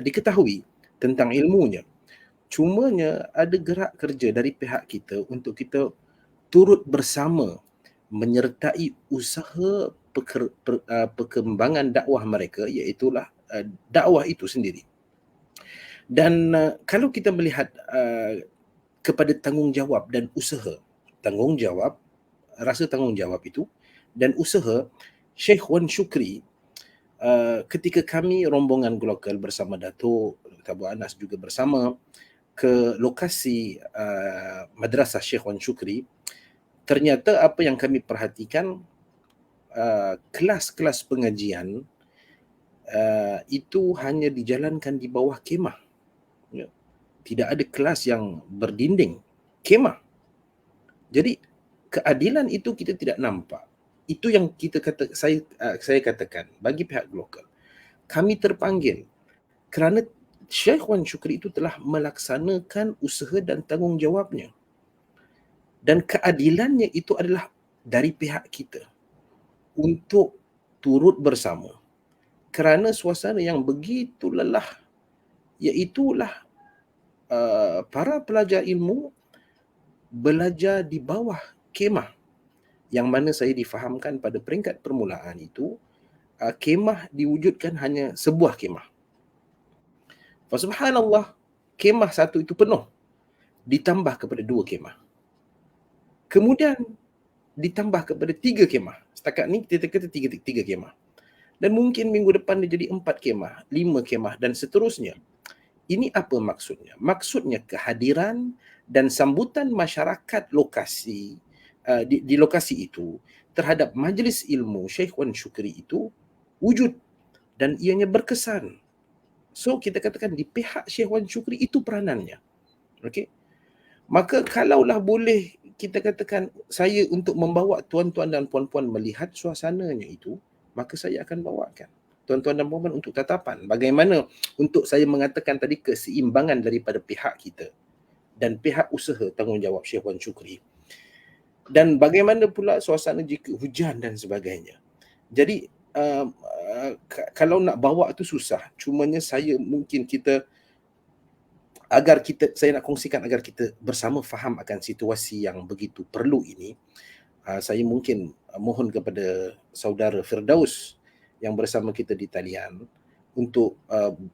diketahui tentang ilmunya. Cumanya ada gerak kerja dari pihak kita untuk kita turut bersama menyertai usaha perkembangan dakwah mereka, iaitulah dakwah itu sendiri. Dan kalau kita melihat kepada tanggungjawab dan usaha, tanggungjawab, rasa tanggungjawab itu dan usaha, Sheikh Wan Shukri ketika kami rombongan Global bersama Datuk Abu Anas juga bersama ke lokasi Madrasah Sheikh Wan Shukri, ternyata apa yang kami perhatikan, kelas-kelas pengajian itu hanya dijalankan di bawah kemah. Ya. Tidak ada kelas yang berdinding, kemah. Jadi keadilan itu kita tidak nampak. Itu yang kita saya katakan bagi pihak lokal. Kami terpanggil kerana Sheikh Wan Shukri itu telah melaksanakan usaha dan tanggungjawabnya. Dan keadilannya itu adalah dari pihak kita untuk turut bersama. Kerana suasana yang begitu lelah, iaitulah para pelajar ilmu belajar di bawah kemah, yang mana saya difahamkan pada peringkat permulaan itu kemah diwujudkan hanya sebuah kemah. Subhanallah, kemah satu itu penuh, ditambah kepada 2 kemah. Kemudian ditambah kepada 3 kemah. Setakat ni kita kata 3 kemah. Dan mungkin minggu depan dia jadi 4 kemah, 5 kemah dan seterusnya. Ini apa maksudnya? Maksudnya kehadiran dan sambutan masyarakat lokasi di lokasi itu terhadap majlis ilmu Sheikh Wan Shukri itu wujud dan ianya berkesan. So kita katakan di pihak Sheikh Wan Shukri itu peranannya. Okey. Maka kalaulah boleh kita katakan saya untuk membawa tuan-tuan dan puan-puan melihat suasananya itu, maka saya akan bawakan tuan-tuan dan puan-puan untuk tatapan bagaimana untuk saya mengatakan tadi keseimbangan daripada pihak kita dan pihak usaha tanggungjawab Sheikh Wan Shukri. Dan bagaimana pula suasana jika hujan dan sebagainya. Jadi kalau nak bawa tu susah. Cumanya saya mungkin saya nak kongsikan agar kita bersama faham akan situasi yang begitu perlu ini. Saya mungkin mohon kepada saudara Firdaus yang bersama kita di talian untuk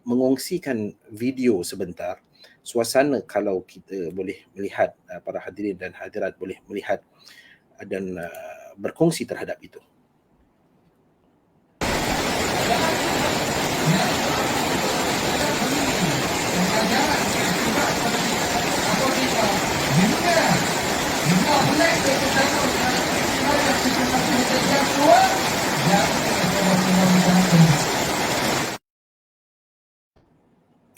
mengongsikan video sebentar. Suasana kalau kita boleh melihat, para hadirin dan hadirat boleh melihat dan berkongsi terhadap itu.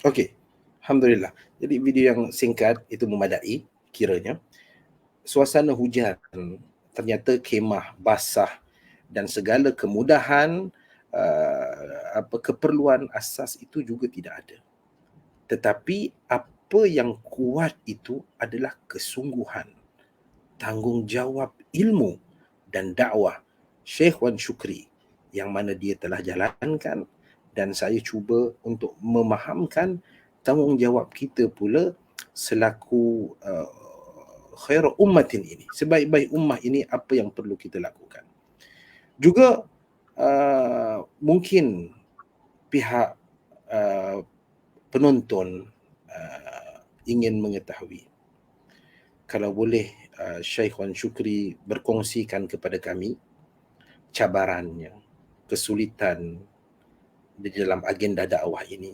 Okey, alhamdulillah. Jadi video yang singkat itu memadai kiranya. Suasana hujan, ternyata kemah basah dan segala kemudahan keperluan asas itu juga tidak ada. Tetapi apa yang kuat itu adalah kesungguhan, tanggungjawab ilmu dan dakwah Sheikh Wan Shukri yang mana dia telah jalankan, dan saya cuba untuk memahamkan tanggungjawab kita pula selaku khair ummatin ini, sebaik-baik ummah ini apa yang perlu kita lakukan. Juga mungkin pihak penonton ingin mengetahui, kalau boleh Sheikh Wan Shukri berkongsikan kepada kami cabarannya, kesulitan di dalam agenda dakwah ini,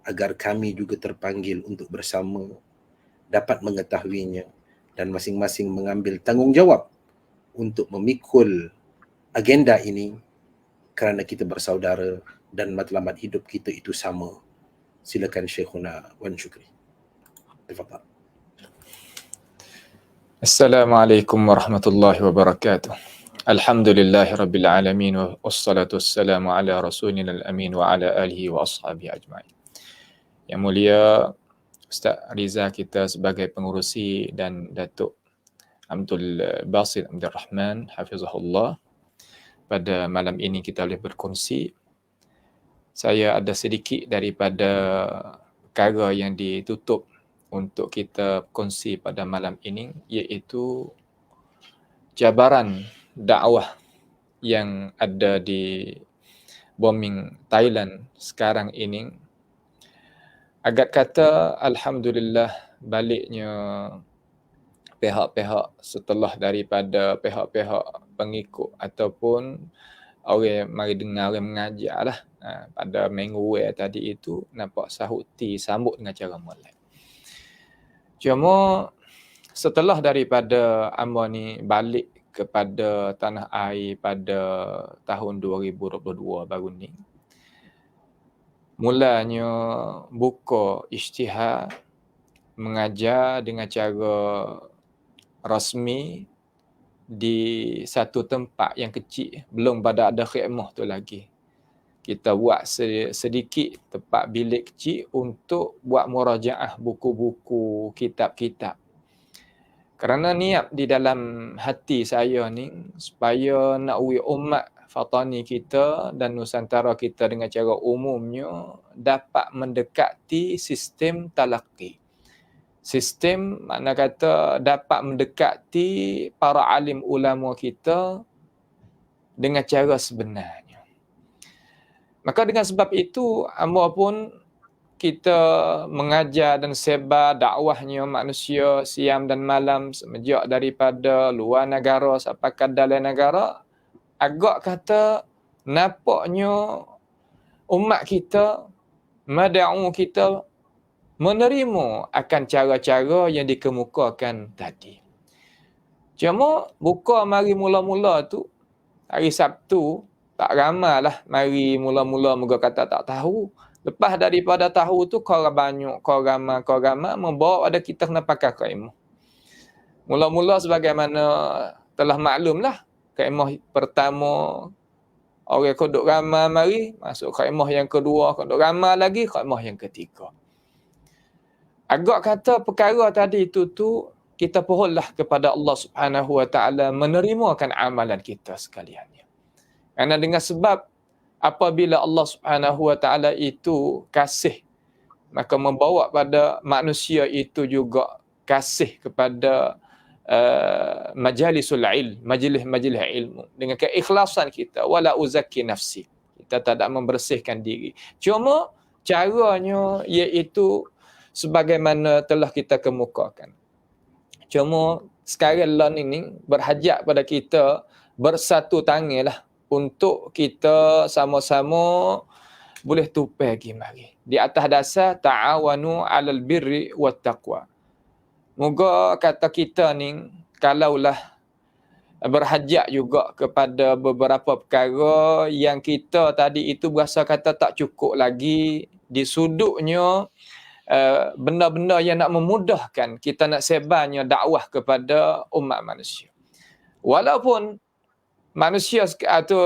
agar kami juga terpanggil untuk bersama dapat mengetahuinya dan masing-masing mengambil tanggungjawab untuk memikul agenda ini kerana kita bersaudara dan matlamat hidup kita itu sama. Silakan Syekhuna Wan Shukri. Tafadhal. Assalamualaikum warahmatullahi wabarakatuh. Alhamdulillahi rabbil alamin wassalatu wassalamu ala rasulina al-amin wa ala alihi wa ashabihi ajma'in. Yang mulia Ustaz Riza kita sebagai pengurusi dan Datuk Abdul Basit Abdul Rahman hafizahullah, pada malam ini kita boleh berkongsi saya ada sedikit daripada perkara yang ditutup untuk kita kongsi pada malam ini, iaitu cabaran dakwah yang ada di bombing Thailand sekarang ini. Agak kata alhamdulillah baliknya pihak-pihak setelah daripada pihak-pihak pengikut ataupun orang mari dengar orang mengajar lah. Pada minggu tadi itu nampak sahuti sambut dengan cara molek. Cuma setelah daripada amba ni balik kepada tanah air pada tahun 2022 baru ni, mulanya buka isytihar mengajar dengan cara rasmi di satu tempat yang kecil, belum pada ada khidmah tu lagi. Kita buat sedikit tempat bilik kecil untuk buat murajaah buku-buku, kitab-kitab. Kerana niat di dalam hati saya ni supaya nak umat Fatani kita dan Nusantara kita dengan cara umumnya dapat mendekati sistem talaqi. Sistem makna kata dapat mendekati para alim ulama kita dengan cara sebenarnya. Maka dengan sebab itu, amba pun kita mengajar dan sebar dakwahnya manusia siang dan malam semenjak daripada luar negara sampai ke dalam negara. Agak kata nampaknya umat kita, mada'u kita menerima akan cara-cara yang dikemukakan tadi. Cuma buka mari mula-mula tu, hari Sabtu, tak ramai lah mari mula-mula moga kata tak tahu. Lepas daripada tahu tu korang banyak, korang ramai membawa ada kita kena pakai kaimah. Mula-mula sebagaimana telah maklum lah, kaimah pertama orang kodok ramai mari, masuk kaimah yang kedua, kodok ramai lagi, kaimah yang ketiga. Agak kata perkara tadi itu tu kita pohonlah kepada Allah Subhanahu Wa Taala menerimakan amalan kita sekaliannya. Kerana dengan sebab apabila Allah Subhanahu Wa Taala itu kasih, maka membawa pada manusia itu juga kasih kepada majalisul ilm, majlis-majlis ilmu dengan keikhlasan kita. Wala uzakki nafsi, kita tak ada membersihkan diri. Cuma caranya iaitu sebagaimana telah kita kemukakan. Cuma sekarang learning berhajat pada kita bersatu tangan lah untuk kita sama-sama boleh tupai pergi mari. Di atas dasar ta'awanu 'alal birri wat taqwa. Moga kata kita ni kalaulah berhajat juga kepada beberapa perkara yang kita tadi itu berasa kata tak cukup lagi di sudutnya benda-benda yang nak memudahkan kita nak sebarnya dakwah kepada umat manusia. Walaupun manusia atau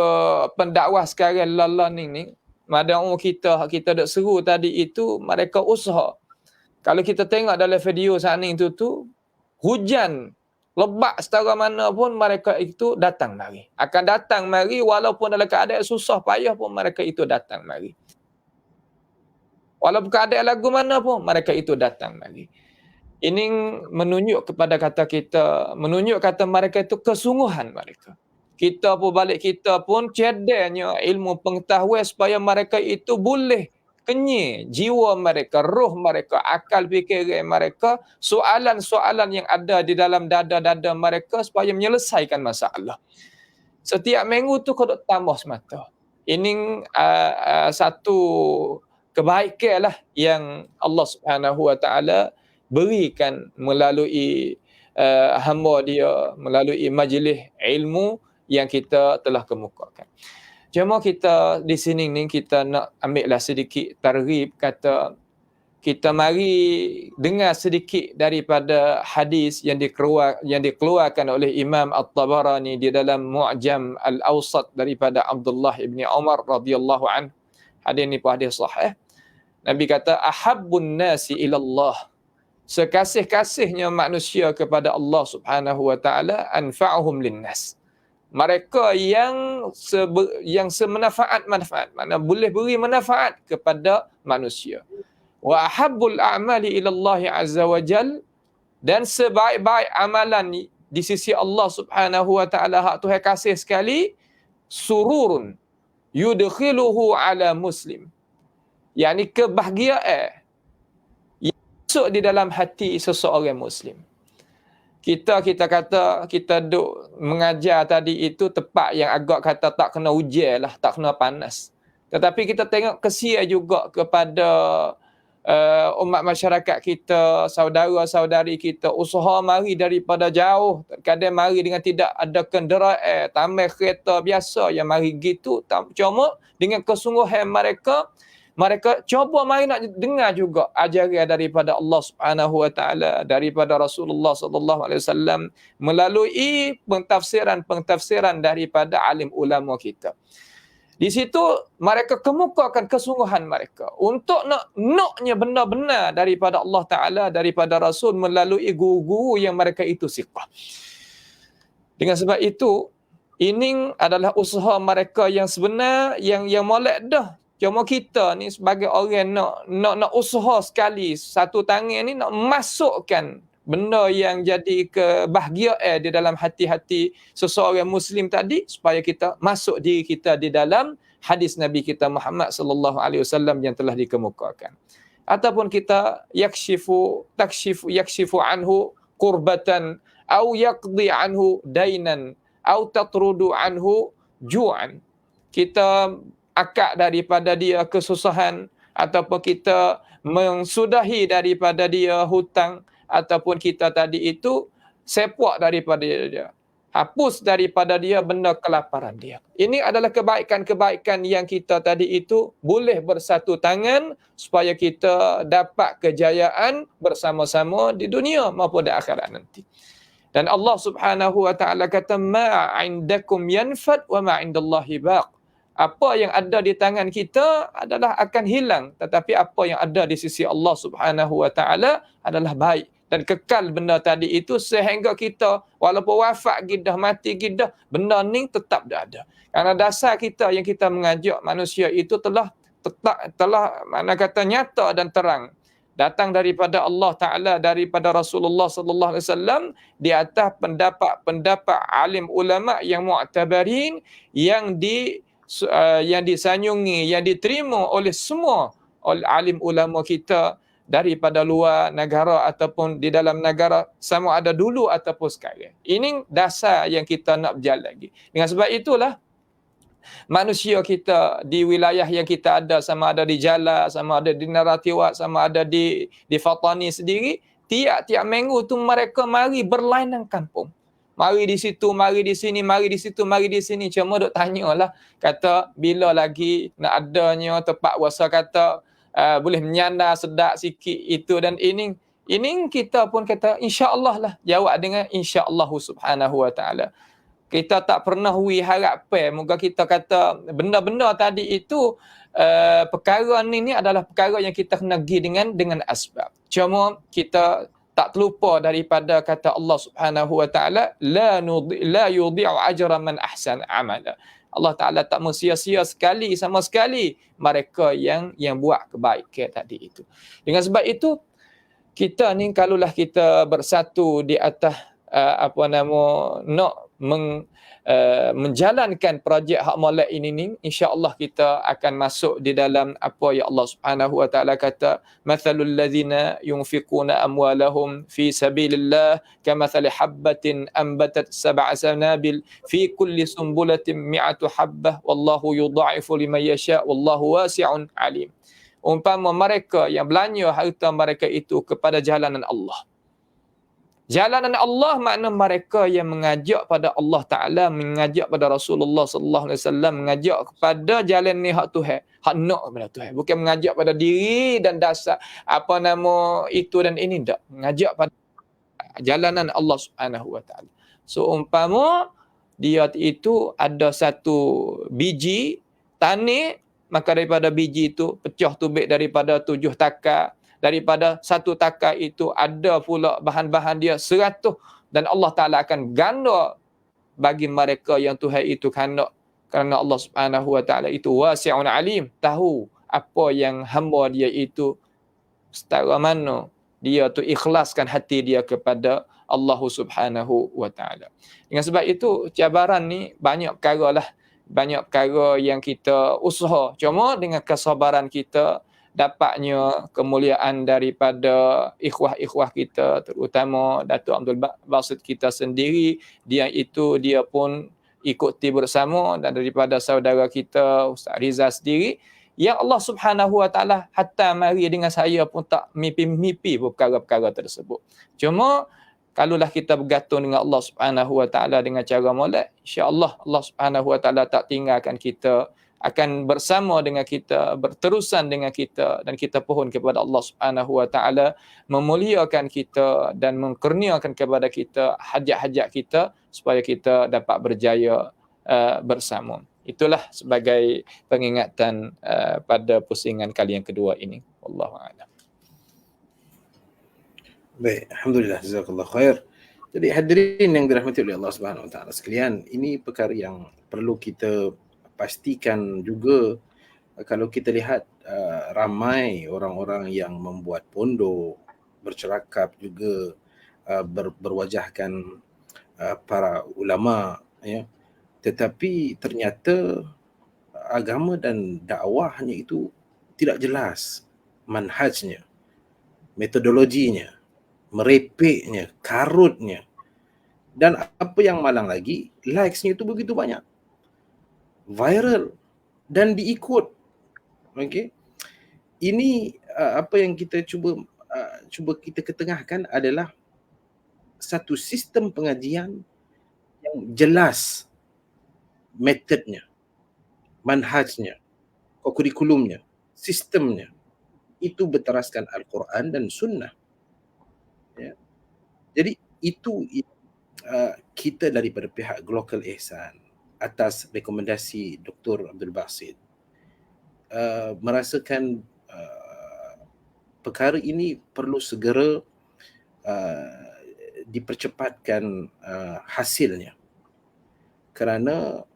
pendakwah sekarang ni madang kita dak seru tadi itu mereka usaha. Kalau kita tengok dalam video saat ni tu hujan lebat setara mana pun mereka itu datang mari. Akan datang mari walaupun dalam keadaan susah payah pun mereka itu datang mari. Walaupun keadaan lagu mana pun mereka itu datang mari. Ini menunjuk kepada kata kita, menunjuk kata mereka itu kesungguhan mereka. Kita pun balik kita pun cedeknya ilmu pengetahuan supaya mereka itu boleh kenyai jiwa mereka, roh mereka, akal fikiran mereka, soalan-soalan yang ada di dalam dada-dada mereka supaya menyelesaikan masalah. Setiap minggu tu kau tambah semata. Ini satu kebaikan lah yang Allah Subhanahu Wa Taala berikan melalui hamba dia, melalui majlis ilmu yang kita telah kemukakan. Cuma kita di sini ni kita nak ambillah sedikit targhib, kata kita mari dengar sedikit daripada hadis yang dikeluarkan oleh Imam At-Tabarani di dalam Mu'jam Al-Awsat daripada Abdullah ibni Umar radhiyallahu anhu. Hadis ni pun hadis sahih. Nabi kata ahabbun nasi ilallah, sekasih-kasihnya manusia kepada Allah Subhanahu Wa Taala anfa'uhum linnas, mereka yang semanfaat-manfaat, makna boleh beri manfaat kepada manusia. Wa ahabbul a'mali ila Allah azza wa jal, dan sebaik-baik amalan di sisi Allah Subhanahu wa taala hak Tuhan kasih sekali, sururun yudkhiluhu ala muslim, yakni kebahagiaan yang masuk di dalam hati seseorang muslim. Kita kata kita duk mengajar tadi itu tepat yang agak kata tak kena hujan lah, tak kena panas. Tetapi kita tengok kesian juga kepada umat masyarakat kita, saudara-saudari kita, usaha mari daripada jauh, kadang mari dengan tidak ada kenderaan, tambah kereta biasa yang mari gitu. Cuma dengan kesungguhan mereka cuba mari nak dengar juga ajaran daripada Allah Subhanahu wa taala, daripada Rasulullah sallallahu alaihi wasallam melalui pentafsiran daripada alim ulama kita. Di situ mereka kemukakan kesungguhan mereka untuk naknya benar-benar daripada Allah Ta'ala, daripada Rasul melalui guru-guru yang mereka itu siqah. Dengan sebab itu, ini adalah usaha mereka yang sebenar, yang molek dah. Cuma kita ni sebagai orang nak usaha sekali, satu tangan ni nak masukkan benda yang jadi kebahagiaan di dalam hati-hati seseorang Muslim tadi, supaya kita masuk diri kita di dalam hadis Nabi kita Muhammad sallallahu alaihi wasallam yang telah dikemukakan. Ataupun kita yakshifu anhu qurbatan au yaqdi anhu dainan au tatrudu anhu ju'an. Kita akad daripada dia kesusahan, ataupun kita mensudahi daripada dia hutang, ataupun kita tadi itu sepuak daripada dia, hapus daripada dia benda kelaparan dia. Ini adalah kebaikan-kebaikan yang kita tadi itu boleh bersatu tangan supaya kita dapat kejayaan bersama-sama di dunia maupun di akhirat nanti. Dan Allah Subhanahu wa taala kata, ma 'indakum yanfad wa ma 'indallahi baq. Apa yang ada di tangan kita adalah akan hilang, tetapi apa yang ada di sisi Allah Subhanahu wa taala adalah baik dan kekal benda tadi itu sehingga kita walaupun wafat kita, mati kita, benda ni tetap ada. Karena dasar kita yang kita mengajak manusia itu telah mana kata nyata dan terang, datang daripada Allah Ta'ala, daripada Rasulullah sallallahu alaihi wasallam, di atas pendapat alim ulama yang mu'tabarin, yang disanyungi, yang diterima oleh semua alim ulama kita daripada luar negara ataupun di dalam negara, sama ada dulu ataupun sekarang. Ini dasar yang kita nak berjalan lagi. Dengan sebab itulah manusia kita di wilayah yang kita ada, sama ada di Jala, sama ada di Naratiwat, sama ada di Fatani sendiri, tiap-tiap minggu tu mereka mari berlainan kampung. Mari di situ, mari di sini, mari di situ, mari di sini. Cuma duk tanyalah, kata bila lagi nak adanya tempat wasa, kata boleh menyandar sedap sikit itu dan ini kita pun kata insya-Allah lah, jawab dengan insya-Allah Subhanahu wa taala. Kita tak pernah harap moga kita kata benda-benda tadi itu perkara ni adalah perkara yang kita kena pergi dengan asbab. Cuma kita tak terlupa daripada kata Allah Subhanahu wa taala, la yudhi'u ajra man ahsana amala. Allah Ta'ala tak sia-sia sama sekali mereka yang buat kebaikan tadi itu. Dengan sebab itu, kita ni kalaulah kita bersatu di atas nak menjalankan projek hak molek ini ni, insya-Allah kita akan masuk di dalam apa yang Allah Subhanahu wa taala kata, mathalul ladzina yunfiquna amwalahum fi sabilillah kamathali habbatin ambatat sab'a sanabil fi kulli sumbulatin mi'atu habbah wallahu yudha'ifu liman yasha wallahu wasi'un alim. Umpama mereka yang belanja harta mereka itu kepada jalanan Allah. Jalanan Allah makna mereka yang mengajak pada Allah Ta'ala, mengajak pada Rasulullah sallallahu alaihi wasallam, mengajak kepada jalan ni hak Tuhan, hak nak kepada Tuhan. Bukan mengajak pada diri dan dasar itu dan ini, tak. Mengajak pada jalanan Allah Subhanahu wa taala. So umpama dia itu ada satu biji tanah, maka daripada biji itu pecah tubik daripada 7 takar. Daripada 1 takar itu ada pula bahan-bahan dia 100, dan Allah Ta'ala akan ganda bagi mereka yang Tuhan itu kerana Allah Subhanahu wa taala itu wasi'un alim, tahu apa yang hamba dia itu setara mana dia tu ikhlaskan hati dia kepada Allah Subhanahu wa taala. Dengan sebab itu cabaran ni banyak perkara lah, banyak perkara yang kita usaha. Cuma dengan kesabaran kita dapatnya kemuliaan daripada ikhwah-ikhwah kita, terutama Datuk Abdul Basit kita sendiri. Dia pun ikuti bersama, dan daripada saudara kita Ustaz Riza sendiri, yang Allah Subhanahu wa taala hatta mari dengan saya pun tak mimpi perkara-perkara tersebut. Cuma kalaulah kita bergantung dengan Allah Subhanahu wa taala dengan cara molek, insya-Allah Allah Subhanahu wa taala tak tinggalkan kita, akan bersama dengan kita, berterusan dengan kita, dan kita pohon kepada Allah Subhanahu wa taala memuliakan kita dan mengkurniakan kepada kita hajat-hajat kita supaya kita dapat berjaya bersama. Itulah sebagai pengingatan pada pusingan kali yang kedua ini. Wallahu a'lam. Baik, alhamdulillah, jazakallah khair. Jadi hadirin yang dirahmati oleh Allah Subhanahu wa taala sekalian, ini perkara yang perlu kita pastikan juga. Kalau kita lihat ramai orang-orang yang membuat pondok, bercerakap juga, berwajahkan para ulama, ya, tetapi ternyata agama dan dakwahnya itu tidak jelas manhajnya, metodologinya, merepeknya, karutnya, dan apa yang malang lagi, likes-nya itu begitu banyak, viral dan diikut. Okey, ini apa yang kita cuba kita ketengahkan adalah satu sistem pengajian yang jelas metodnya, manhajnya, kurikulumnya, sistemnya itu berteraskan Al-Quran dan Sunnah. Ya. Jadi itu kita daripada pihak Global Ihsan atas rekomendasi Dr. Abdul Basit merasakan perkara ini perlu segera dipercepatkan hasilnya, kerana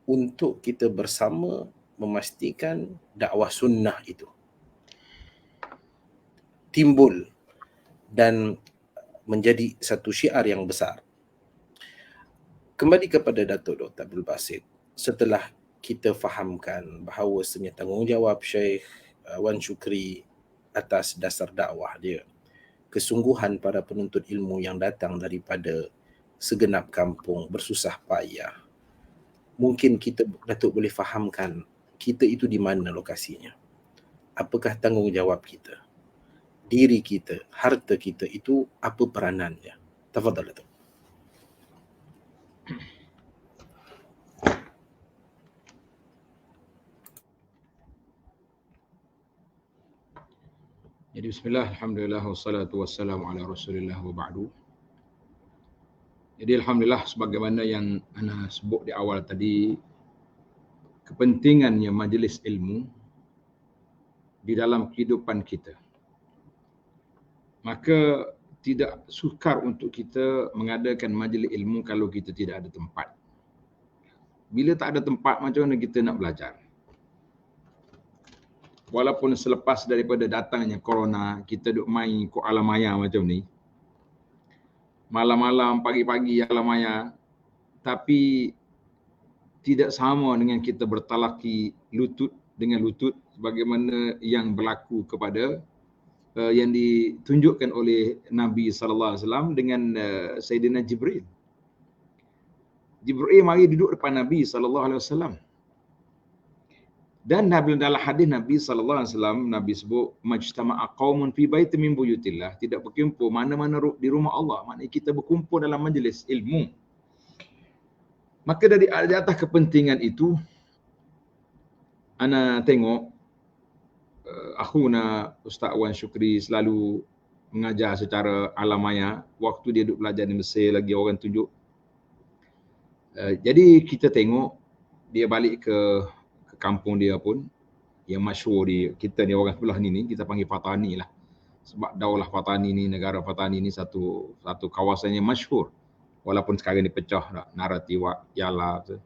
untuk kita bersama memastikan dakwah sunnah itu timbul dan menjadi satu syiar yang besar. Kembali kepada Datuk Dr. Abdul Basit, setelah kita fahamkan bahawasanya tanggungjawab Syekh Wan Syukri atas dasar dakwah dia, kesungguhan para penuntut ilmu yang datang daripada segenap kampung bersusah payah, mungkin kita Datuk boleh fahamkan kita itu di mana lokasinya, apakah tanggungjawab kita, diri kita, harta kita itu apa peranannya. Tafadhal Datuk. Jadi bismillah, alhamdulillah, wassalatu wassalamu ala rasulillah wa ba'du. Jadi alhamdulillah, sebagaimana yang ana sebut di awal tadi, kepentingannya majlis ilmu di dalam kehidupan kita. Maka tidak sukar untuk kita mengadakan majlis ilmu kalau kita tidak ada tempat. Bila tak ada tempat, macam mana kita nak belajar? Walaupun selepas daripada datangnya corona, kita duk main ikut alam maya macam ni, malam-malam, pagi-pagi alam maya, tapi tidak sama dengan kita bertalaki lutut dengan lutut sebagaimana yang berlaku kepada yang ditunjukkan oleh Nabi SAW dengan Sayyidina Jibril. Jibril mari duduk depan Nabi SAW. Dan dalam hadis Nabi SAW, Nabi sebut, majtama'a qaumun fi baitin min buyutillah, tidak berkumpul mana-mana di rumah Allah. Maknanya kita berkumpul dalam majlis ilmu. Maka dari atas kepentingan itu, ana tengok akhuna Ustaz Wan Syukri selalu mengajar secara alam maya. Waktu dia duduk belajar di Mesir lagi orang tunjuk. Jadi kita tengok dia balik ke kampung dia pun, yang masyhur di kita ni, orang sebelah ni kita panggil Patani lah. Sebab daulah Patani ni, negara Patani ni satu kawasan yang masyhur Walaupun sekarang ni pecah dah, naratif Yala tu.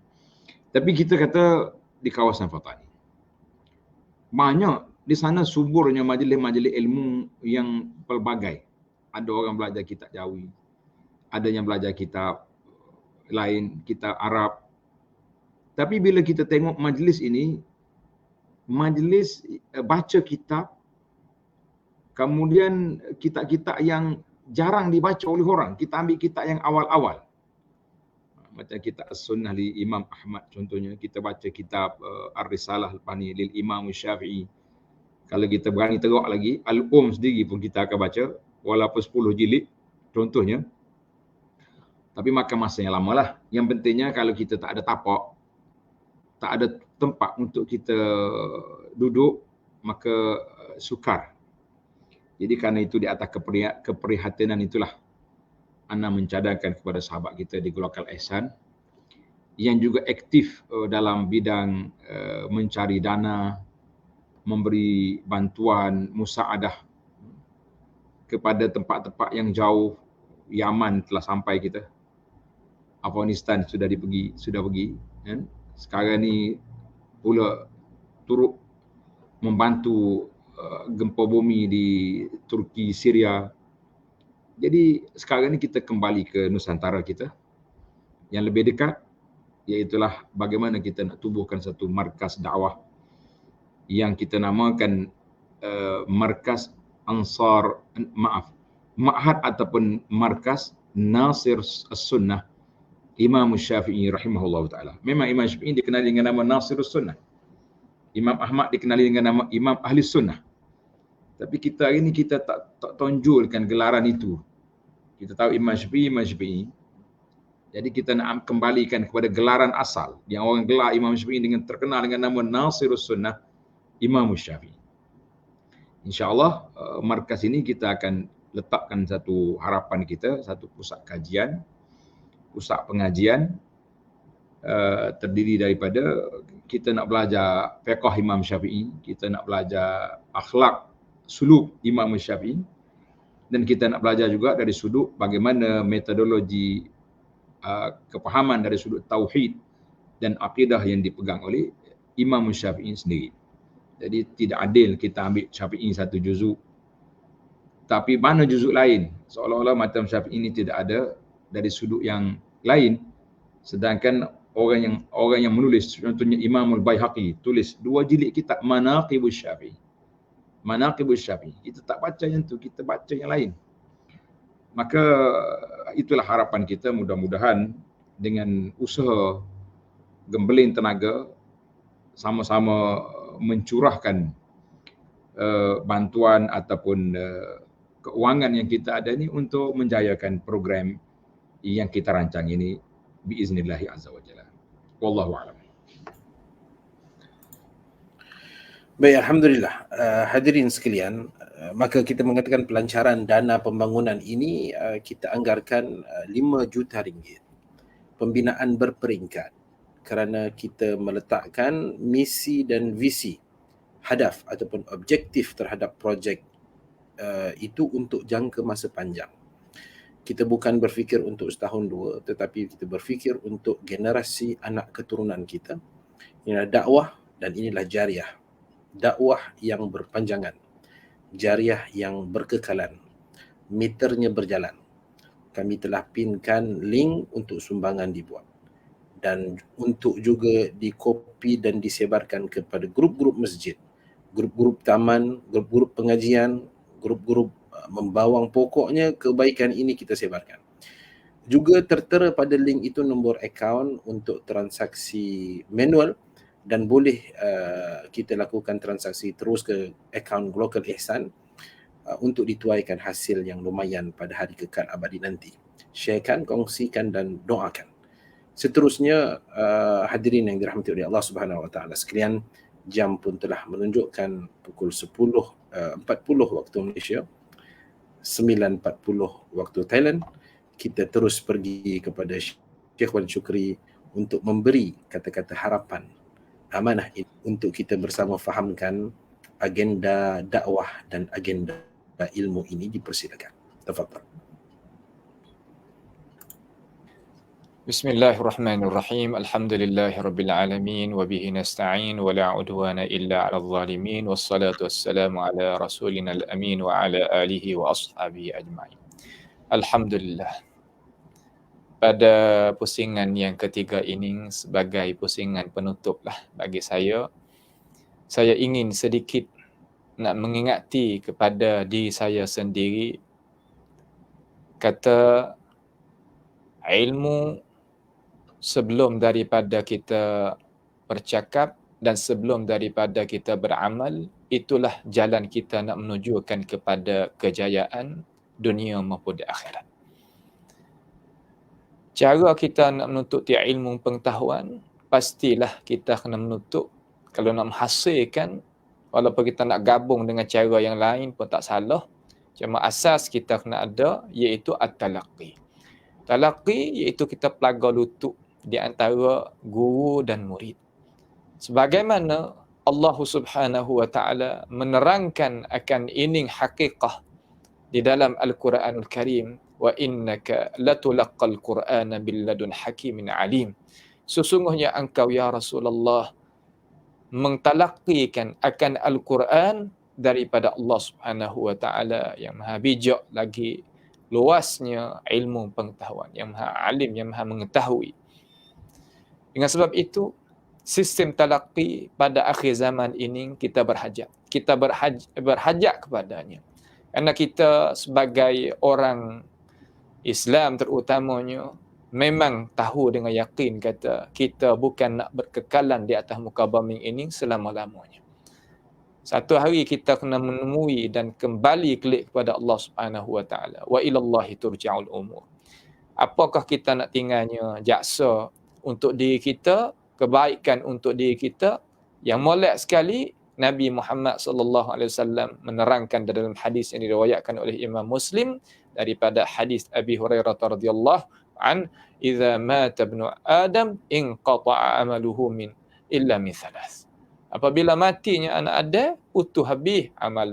Tapi kita kata di kawasan Fatani, banyak di sana suburnya majlis-majlis ilmu yang pelbagai. Ada orang belajar kitab Jawi, ada yang belajar kitab lain, kitab Arab. Tapi bila kita tengok majlis ini, majlis baca kitab, kemudian kitab-kitab yang jarang dibaca oleh orang. Kita ambil kitab yang awal-awal. Macam kitab As-Sunnah li Imam Ahmad contohnya. Kita baca kitab Ar-Risalah lepas ni lil Imam Syafi'i. Kalau kita berani teruk lagi, sendiri pun kita akan baca. Walaupun 10 jilid contohnya. Tapi makan masa yang lama lah. Yang pentingnya kalau kita tak ada tapak, tak ada tempat untuk kita duduk, maka sukar. Jadi kerana itu di atas keprihatinan itulah Ana mencadangkan kepada sahabat kita di Global Ihsan yang juga aktif dalam bidang mencari dana, memberi bantuan musaadah kepada tempat-tempat yang jauh. Yaman telah sampai kita, Afghanistan sudah pergi, kan? Sekarang ni pula turut membantu gempa bumi di Turki, Syria. Jadi sekarang ni kita kembali ke Nusantara kita yang lebih dekat, iaitulah bagaimana kita nak tubuhkan satu markas dakwah yang kita namakan markas Ma'had ataupun markas Nasir As-Sunnah Imam Syafi'i rahimahullah ta'ala. Memang Imam Syafi'i dikenali dengan nama Nasir As-Sunnah. Imam Ahmad dikenali dengan nama Imam Ahli Sunnah. Tapi kita hari ni kita tak tonjolkan gelaran itu. Kita tahu Imam Syafi'i. Jadi kita nak kembalikan kepada gelaran asal yang orang gelar Imam Syafi'i dengan terkenal dengan nama Nasirus Sunnah Imam Syafi'i. InsyaAllah markas ini kita akan letakkan satu harapan kita, satu pusat kajian, pusat pengajian terdiri daripada kita nak belajar fiqh Imam Syafi'i, kita nak belajar akhlak suluk Imam Syafi'i, dan kita nak belajar juga dari sudut bagaimana metodologi kepahaman dari sudut tauhid dan akidah yang dipegang oleh Imam Syafi'i sendiri. Jadi tidak adil kita ambil Syafi'i satu juzuk, tapi mana juzuk lain seolah-olah macam Syafi'i ini tidak ada dari sudut yang lain, sedangkan orang yang menulis, contohnya Imamul Baihaqi tulis 2 jilid kitab Manaqibus Syafi'i. Kita tak baca yang tu, kita baca yang lain. Maka itulah harapan kita, mudah-mudahan dengan usaha gembeling tenaga sama-sama mencurahkan bantuan ataupun keuangan yang kita ada ni untuk menjayakan program yang kita rancang ini biiznillahi azza wa jalla. Wallahu a'lam. Baik, Alhamdulillah. Hadirin sekalian, maka kita mengatakan pelancaran dana pembangunan ini kita anggarkan 5 juta ringgit. Pembinaan berperingkat kerana kita meletakkan misi dan visi, hadaf ataupun objektif terhadap projek itu untuk jangka masa panjang. Kita bukan berfikir untuk setahun dua, tetapi kita berfikir untuk generasi anak keturunan kita. Inilah dakwah dan inilah jariah. Dakwah yang berpanjangan, jariah yang berkekalan, meternya berjalan. Kami telah pinkan link untuk sumbangan dibuat dan untuk juga dikopi dan disebarkan kepada grup-grup masjid, grup-grup taman, grup-grup pengajian, grup-grup membawang. Pokoknya kebaikan ini kita sebarkan. Juga tertera pada link itu nombor akaun untuk transaksi manual, dan boleh kita lakukan transaksi terus ke akaun Global Ihsan untuk dituaikan hasil yang lumayan pada hari kekal abadi nanti. Sharekan, kongsikan dan doakan. Seterusnya hadirin yang dirahmati oleh Allah Subhanahu wa taala sekalian, jam pun telah menunjukkan pukul 10.40 waktu Malaysia, 9.40 waktu Thailand. Kita terus pergi kepada Syekh Wan Syukri untuk memberi kata-kata harapan, amanah ini untuk kita bersama fahamkan agenda dakwah dan agenda ilmu ini. Dipersilakan. Tafadhal. Bismillahirrahmanirrahim. Alhamdulillahirabbil alamin wa bihi nasta'in wa la udwana illa 'alal zalimin wassalatu wassalamu ala rasulinal amin wa ala alihi wa ashabihi ajma'in. Alhamdulillah. Pada pusingan yang ketiga ini sebagai pusingan penutup lah bagi saya ingin sedikit nak mengingati kepada diri saya sendiri, kata ilmu sebelum daripada kita bercakap dan sebelum daripada kita beramal, itulah jalan kita nak menujukan kepada kejayaan dunia maupun di akhirat. Cara kita nak menuntut ilmu pengetahuan, pastilah kita kena menuntut, kalau nak menghasilkan, walaupun kita nak gabung dengan cara yang lain pun tak salah, cuma asas kita kena ada iaitu at-talaqqi. Talaqqi iaitu kita pelaga lutut di antara guru dan murid. Sebagaimana Allah Subhanahu wa taala menerangkan akan ini hakikah di dalam Al-Quranul Karim, wa innaka latulaqqal Qur'ana billadun hakimin alim. Sesungguhnya engkau ya Rasulullah mentalaqqikan akan Al-Quran daripada Allah Subhanahu wa taala yang maha bijak lagi luasnya ilmu pengetahuan, yang maha alim, yang maha mengetahui. Dengan sebab itu, sistem talaqqi pada akhir zaman ini kita berhajat. Kita berhajat kepadanya. Kerana kita sebagai orang Islam terutamanya, memang tahu dengan yakin kata kita bukan nak berkekalan di atas muka bumi ini selama-lamanya. Satu hari kita kena menemui dan kembali kelik kepada Allah Subhanahu wa taala. Wa ilallahi turja'ul umur. Apakah kita nak tinggalnya jaksa untuk diri kita, kebaikan untuk diri kita? Yang molek sekali Nabi Muhammad sallallahu alaihi wasallam menerangkan dalam hadis yang diriwayatkan oleh Imam Muslim daripada hadis Abi Hurairah radhiyallahu an, idza mata ibnu Adam inqata'a amaluhu min illa min thalath. Apabila matinya anak Adam, putus habis amal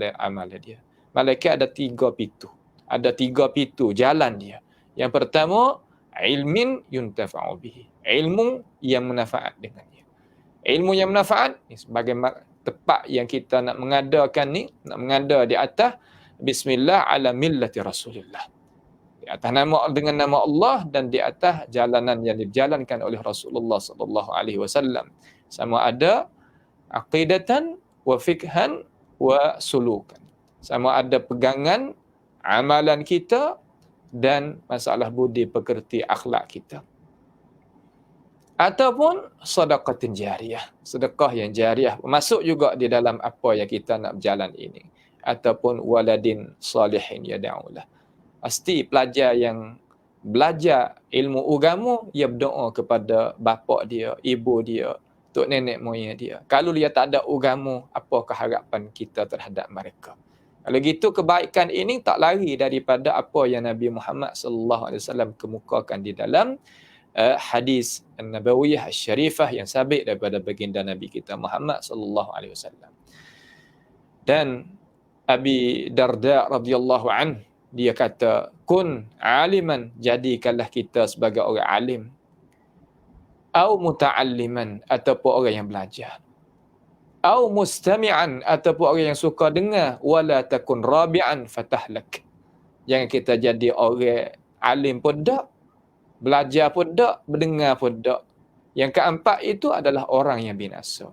dia. Malaikat ada 3 pintu. Ada 3 pintu jalan dia. Yang pertama, ilmin yuntafa'u bihi. Ilmu yang manfaat dengannya. Ilmu yang manfaat ni sebagai tepat yang kita nak mengadakan ni, nak mengada di atas bismillah ala millati Rasulillah. Di atas dengan nama Allah dan di atas jalanan yang dijalankan oleh Rasulullah sallallahu alaihi wasallam. Sama ada aqidatan wa fikhan wa sulukan. Sama ada pegangan amalan kita dan masalah budi pekerti akhlak kita. Ataupun sedekatin jariyah, sedekah yang jariah masuk juga di dalam apa yang kita nak berjalan ini. Ataupun waladin salihin yad'ulah. Pasti pelajar yang belajar ilmu agama, ia berdoa kepada bapa dia, ibu dia, tok nenek moyang dia. Kalau dia tak ada agama, apakah harapan kita terhadap mereka? Kalau gitu kebaikan ini tak lari daripada apa yang Nabi Muhammad sallallahu alaihi wasallam kemukakan di dalam hadis An-Nabawiyah Asy-Syarifah yang sabit daripada baginda Nabi kita Muhammad sallallahu alaihi wasallam. Dan Abi Darda radhiyallahu an, dia kata, kun aliman, jadikanlah kita sebagai orang alim, au muta'alliman, ataupun orang yang belajar, au mustami'an, ataupun orang yang suka dengar, wala takun rabi'an fatahlak. Jangan kita jadi orang alim pun tak, belajar pun tak, mendengar pun tak. Yang keempat itu adalah orang yang binasa.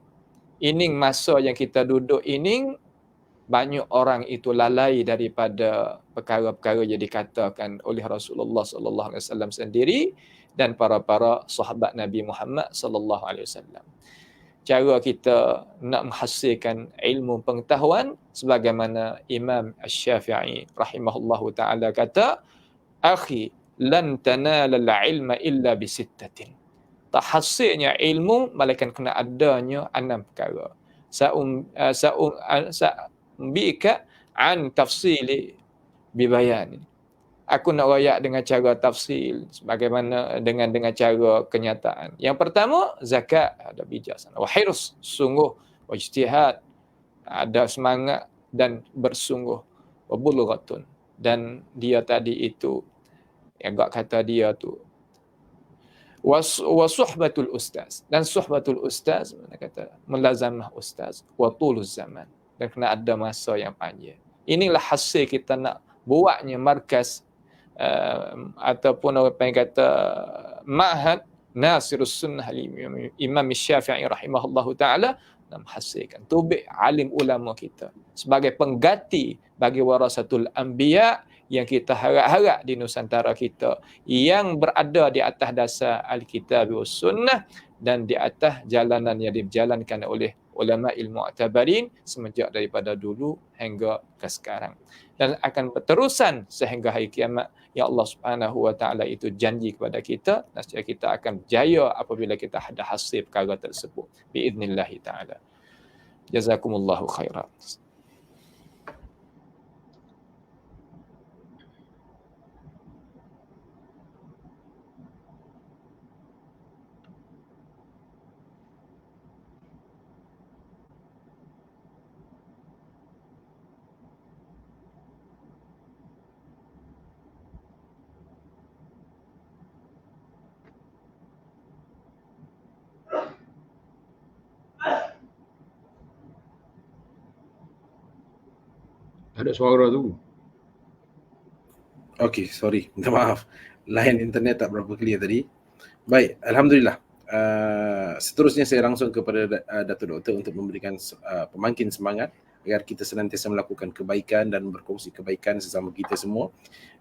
Ini masa yang kita duduk ini, banyak orang itu lalai daripada perkara-perkara yang dikatakan oleh Rasulullah sallallahu alaihi wasallam sendiri dan para sahabat Nabi Muhammad sallallahu alaihi wasallam. Cara kita nak menghasilkan ilmu pengetahuan sebagaimana Imam Asy-Syafi'i rahimahullahu taala kata, akhi lan tanalal ilma illa bisittatin. Tak hasilnya ilmu malaikat kena adanya 6 perkara. Bika an tafsili bibayan. Aku nak royak dengan cara tafsil sebagaimana dengan cara kenyataan. Yang pertama, zakat, ada bijaksana. Wa hirs, sungguh, wa ijtihad, ada semangat dan bersungguh. Wa bulughatun, dan dia tadi itu yang gak kata dia tu wa suhbatul ustaz, dan suhbatul ustaz mana kata melazamah ustaz, wa tuluz zaman, dan kena ada masa yang panjang. Inilah hasil kita nak buatnya markas ataupun apa yang kata ma'had Nasirus Sunnah Imam Syafi'i rahimahullahu taala, nak menghasilkan tubik alim ulama kita sebagai pengganti bagi warasatul anbiya yang kita harap-harap di Nusantara kita, yang berada di atas dasar Alkitab was Sunnah dan di atas jalanan yang dijalankan oleh ulama ilmu mu'tabarin semenjak daripada dulu hingga ke sekarang, dan akan berterusan sehingga hari kiamat. Ya Allah Subhanahu wa taala itu janji kepada kita, nescaya kita akan berjaya apabila kita ada hasil perkara tersebut biiznillah taala. Jazakumullahu khairan. Ada suara tu. Okey, sorry, minta maaf. Line internet tak berapa clear tadi. Baik, alhamdulillah. Seterusnya saya langsung kepada Datuk Doktor untuk memberikan pemangkin semangat agar kita senantiasa melakukan kebaikan dan berkongsi kebaikan sesama kita semua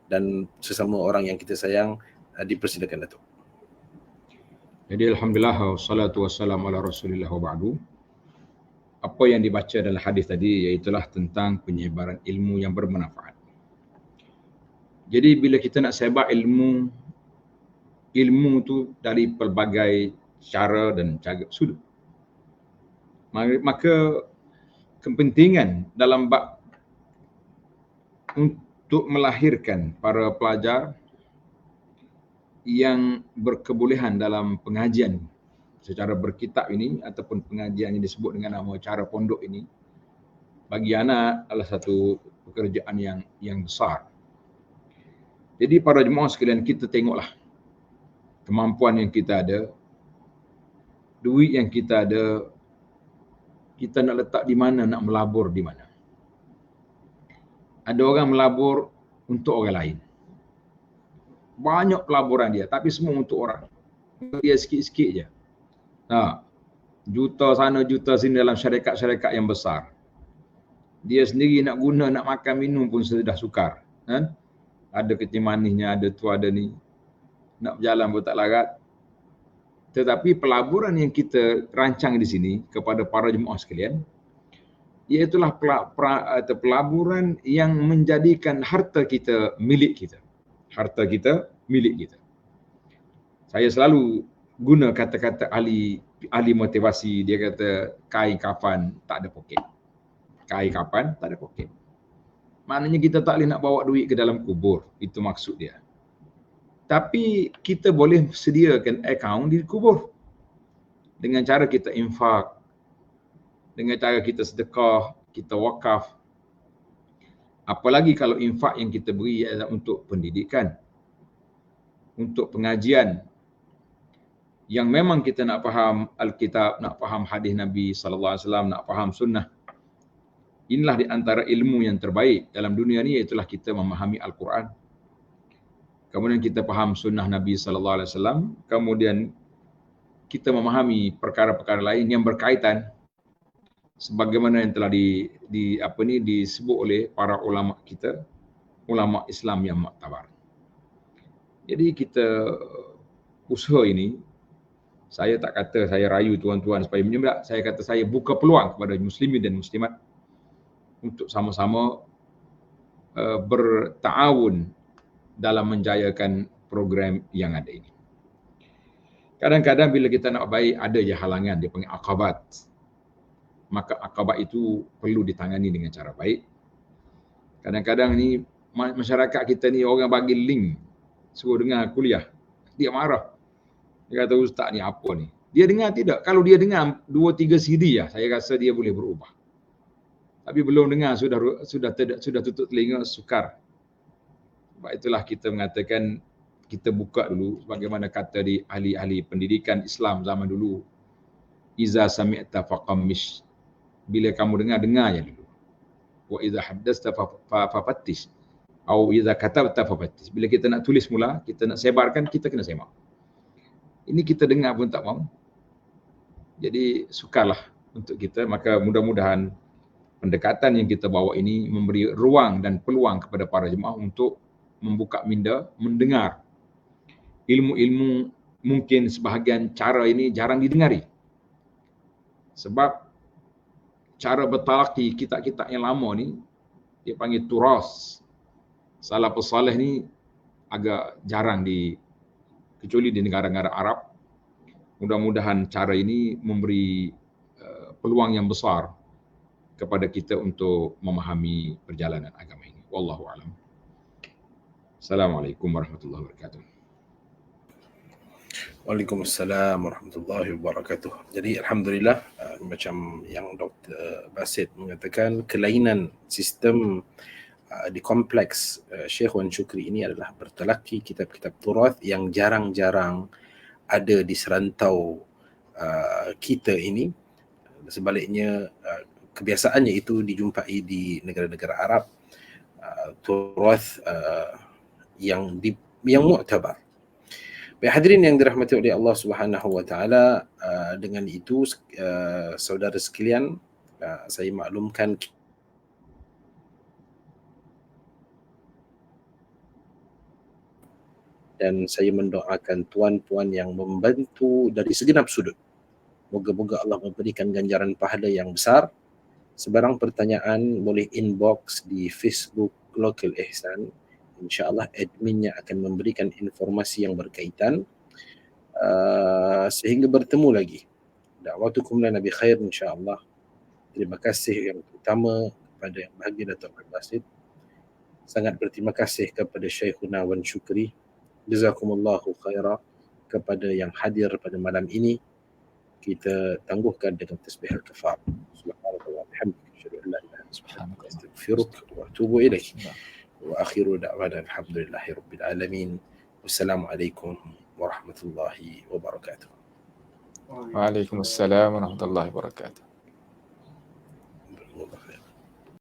dan sesama orang yang kita sayang. Dipersilakan Datuk. Jadi alhamdulillah wassalatu wassalamu ala Rasulillah wa ba'du. Apa yang dibaca dalam hadis tadi iaitulah tentang penyebaran ilmu yang bermanfaat. Jadi bila kita nak sebar ilmu tu dari pelbagai cara dan sudut, maka kepentingan dalam bab untuk melahirkan para pelajar yang berkebolehan dalam pengajian secara berkitab ini ataupun pengajian yang disebut dengan nama cara pondok ini, bagi anak adalah satu pekerjaan yang besar. Jadi para jemaah sekalian, kita tengoklah kemampuan yang kita ada, duit yang kita ada, kita nak letak di mana, nak melabur di mana. Ada orang melabur untuk orang lain. Banyak pelaburan dia, tapi semua untuk orang. Dia sikit-sikit je. Juta sana, juta sini dalam syarikat-syarikat yang besar. Dia sendiri nak guna, nak makan, minum pun sudah sukar. Kan? Ada kecil manisnya, ada tu, ada ni. Nak berjalan pun tak larat. Tetapi pelaburan yang kita rancang di sini kepada para jemaah sekalian, iaitulah pelaburan yang menjadikan harta kita milik kita. Harta kita milik kita. Saya selalu guna kata-kata ahli motivasi. Dia kata kain kafan tak ada poket. Kain kafan tak ada poket. Maknanya kita tak boleh nak bawa duit ke dalam kubur. Itu maksud dia. Tapi kita boleh sediakan akaun di kubur. Dengan cara kita infak. Dengan cara kita sedekah, kita wakaf. Apalagi kalau infak yang kita beri adalah untuk pendidikan. Untuk pengajian. Yang memang kita nak faham Alkitab, nak faham hadis Nabi SAW, nak faham sunnah. Inilah di antara ilmu yang terbaik dalam dunia ni, iaitulah kita memahami Al-Quran. Kemudian kita faham sunnah Nabi SAW. Kemudian kita memahami perkara-perkara lain yang berkaitan sebagaimana yang telah disebut oleh para ulama kita, ulama Islam yang muktabar. Jadi kita usaha ini, saya tak kata saya rayu tuan-tuan supaya menyembah, saya kata saya buka peluang kepada muslimin dan muslimat untuk sama-sama bertaawun dalam menjayakan program yang ada ini. Kadang-kadang bila kita nak baik, ada je halangan, dia panggil akabat. Maka akabat itu perlu ditangani dengan cara baik. Kadang-kadang ni masyarakat kita ni, orang bagi link suruh dengar kuliah, dia marah. Dia kata, ustaz ni apa ni? Dia dengar tidak? Kalau dia dengar 2-3 CD saya rasa dia boleh berubah. Tapi belum dengar, sudah tutup telinga, sukar. Sebab itulah kita mengatakan kita buka dulu bagaimana kata di ahli-ahli pendidikan Islam zaman dulu. Iza sami'ta faqammish. Bila kamu dengar je dulu. Wa iza haddasta fafattish. Atau iza katabta fafattish. Bila kita nak tulis mula, kita nak sebarkan, kita kena semak. Ini kita dengar pun tak mau. Jadi sukarlah untuk kita, maka mudah-mudahan pendekatan yang kita bawa ini memberi ruang dan peluang kepada para jemaah untuk membuka minda, mendengar ilmu-ilmu. Mungkin sebahagian cara ini jarang didengari. Sebab cara bertalaki kitab-kitab yang lama ni, dia panggil turas. Salafus salih ni agak jarang kecuali di negara-negara Arab. Mudah-mudahan cara ini memberi peluang yang besar kepada kita untuk memahami perjalanan agama ini. Wallahu a'lam. Assalamualaikum warahmatullahi wabarakatuh. Waalaikumsalam warahmatullahi wabarakatuh. Jadi alhamdulillah, macam yang Dr. Basit mengatakan, kelainan sistem di kompleks Syekh Wan Shukri ini adalah bertalaki kitab-kitab turath yang jarang-jarang ada di serantau kita ini. Sebaliknya, kebiasaannya itu dijumpai di negara-negara Arab, turath yang muktabar. Baik hadirin yang dirahmati oleh Allah Subhanahu wa taala, dengan itu saudara sekalian, saya maklumkan dan saya mendoakan tuan-puan yang membantu dari segenap sudut. Moga-moga Allah memberikan ganjaran pahala yang besar. Sebarang pertanyaan boleh inbox di Facebook Local Ihsan. InsyaAllah adminnya akan memberikan informasi yang berkaitan. Sehingga bertemu lagi. Da'watukum lana bi khair insyaAllah. Terima kasih yang utama kepada yang bahagia Datuk Basit. Sangat berterima kasih kepada Syekhuna Wan Shukri. Jazakumullahu khairah kepada yang hadir pada malam ini. Kita tangguhkan dengan tasbih al-kafar. Subhanallah wa bihamdihi asyhadu an la ilaha illa anta astaghfiruka wa atubu ilaik. Wa akhiru da'wana alhamdulillahi rabbil alamin. Wassalamualaikum warahmatullahi wabarakatuh. Waalaikumsalam warahmatullahi wabarakatuh.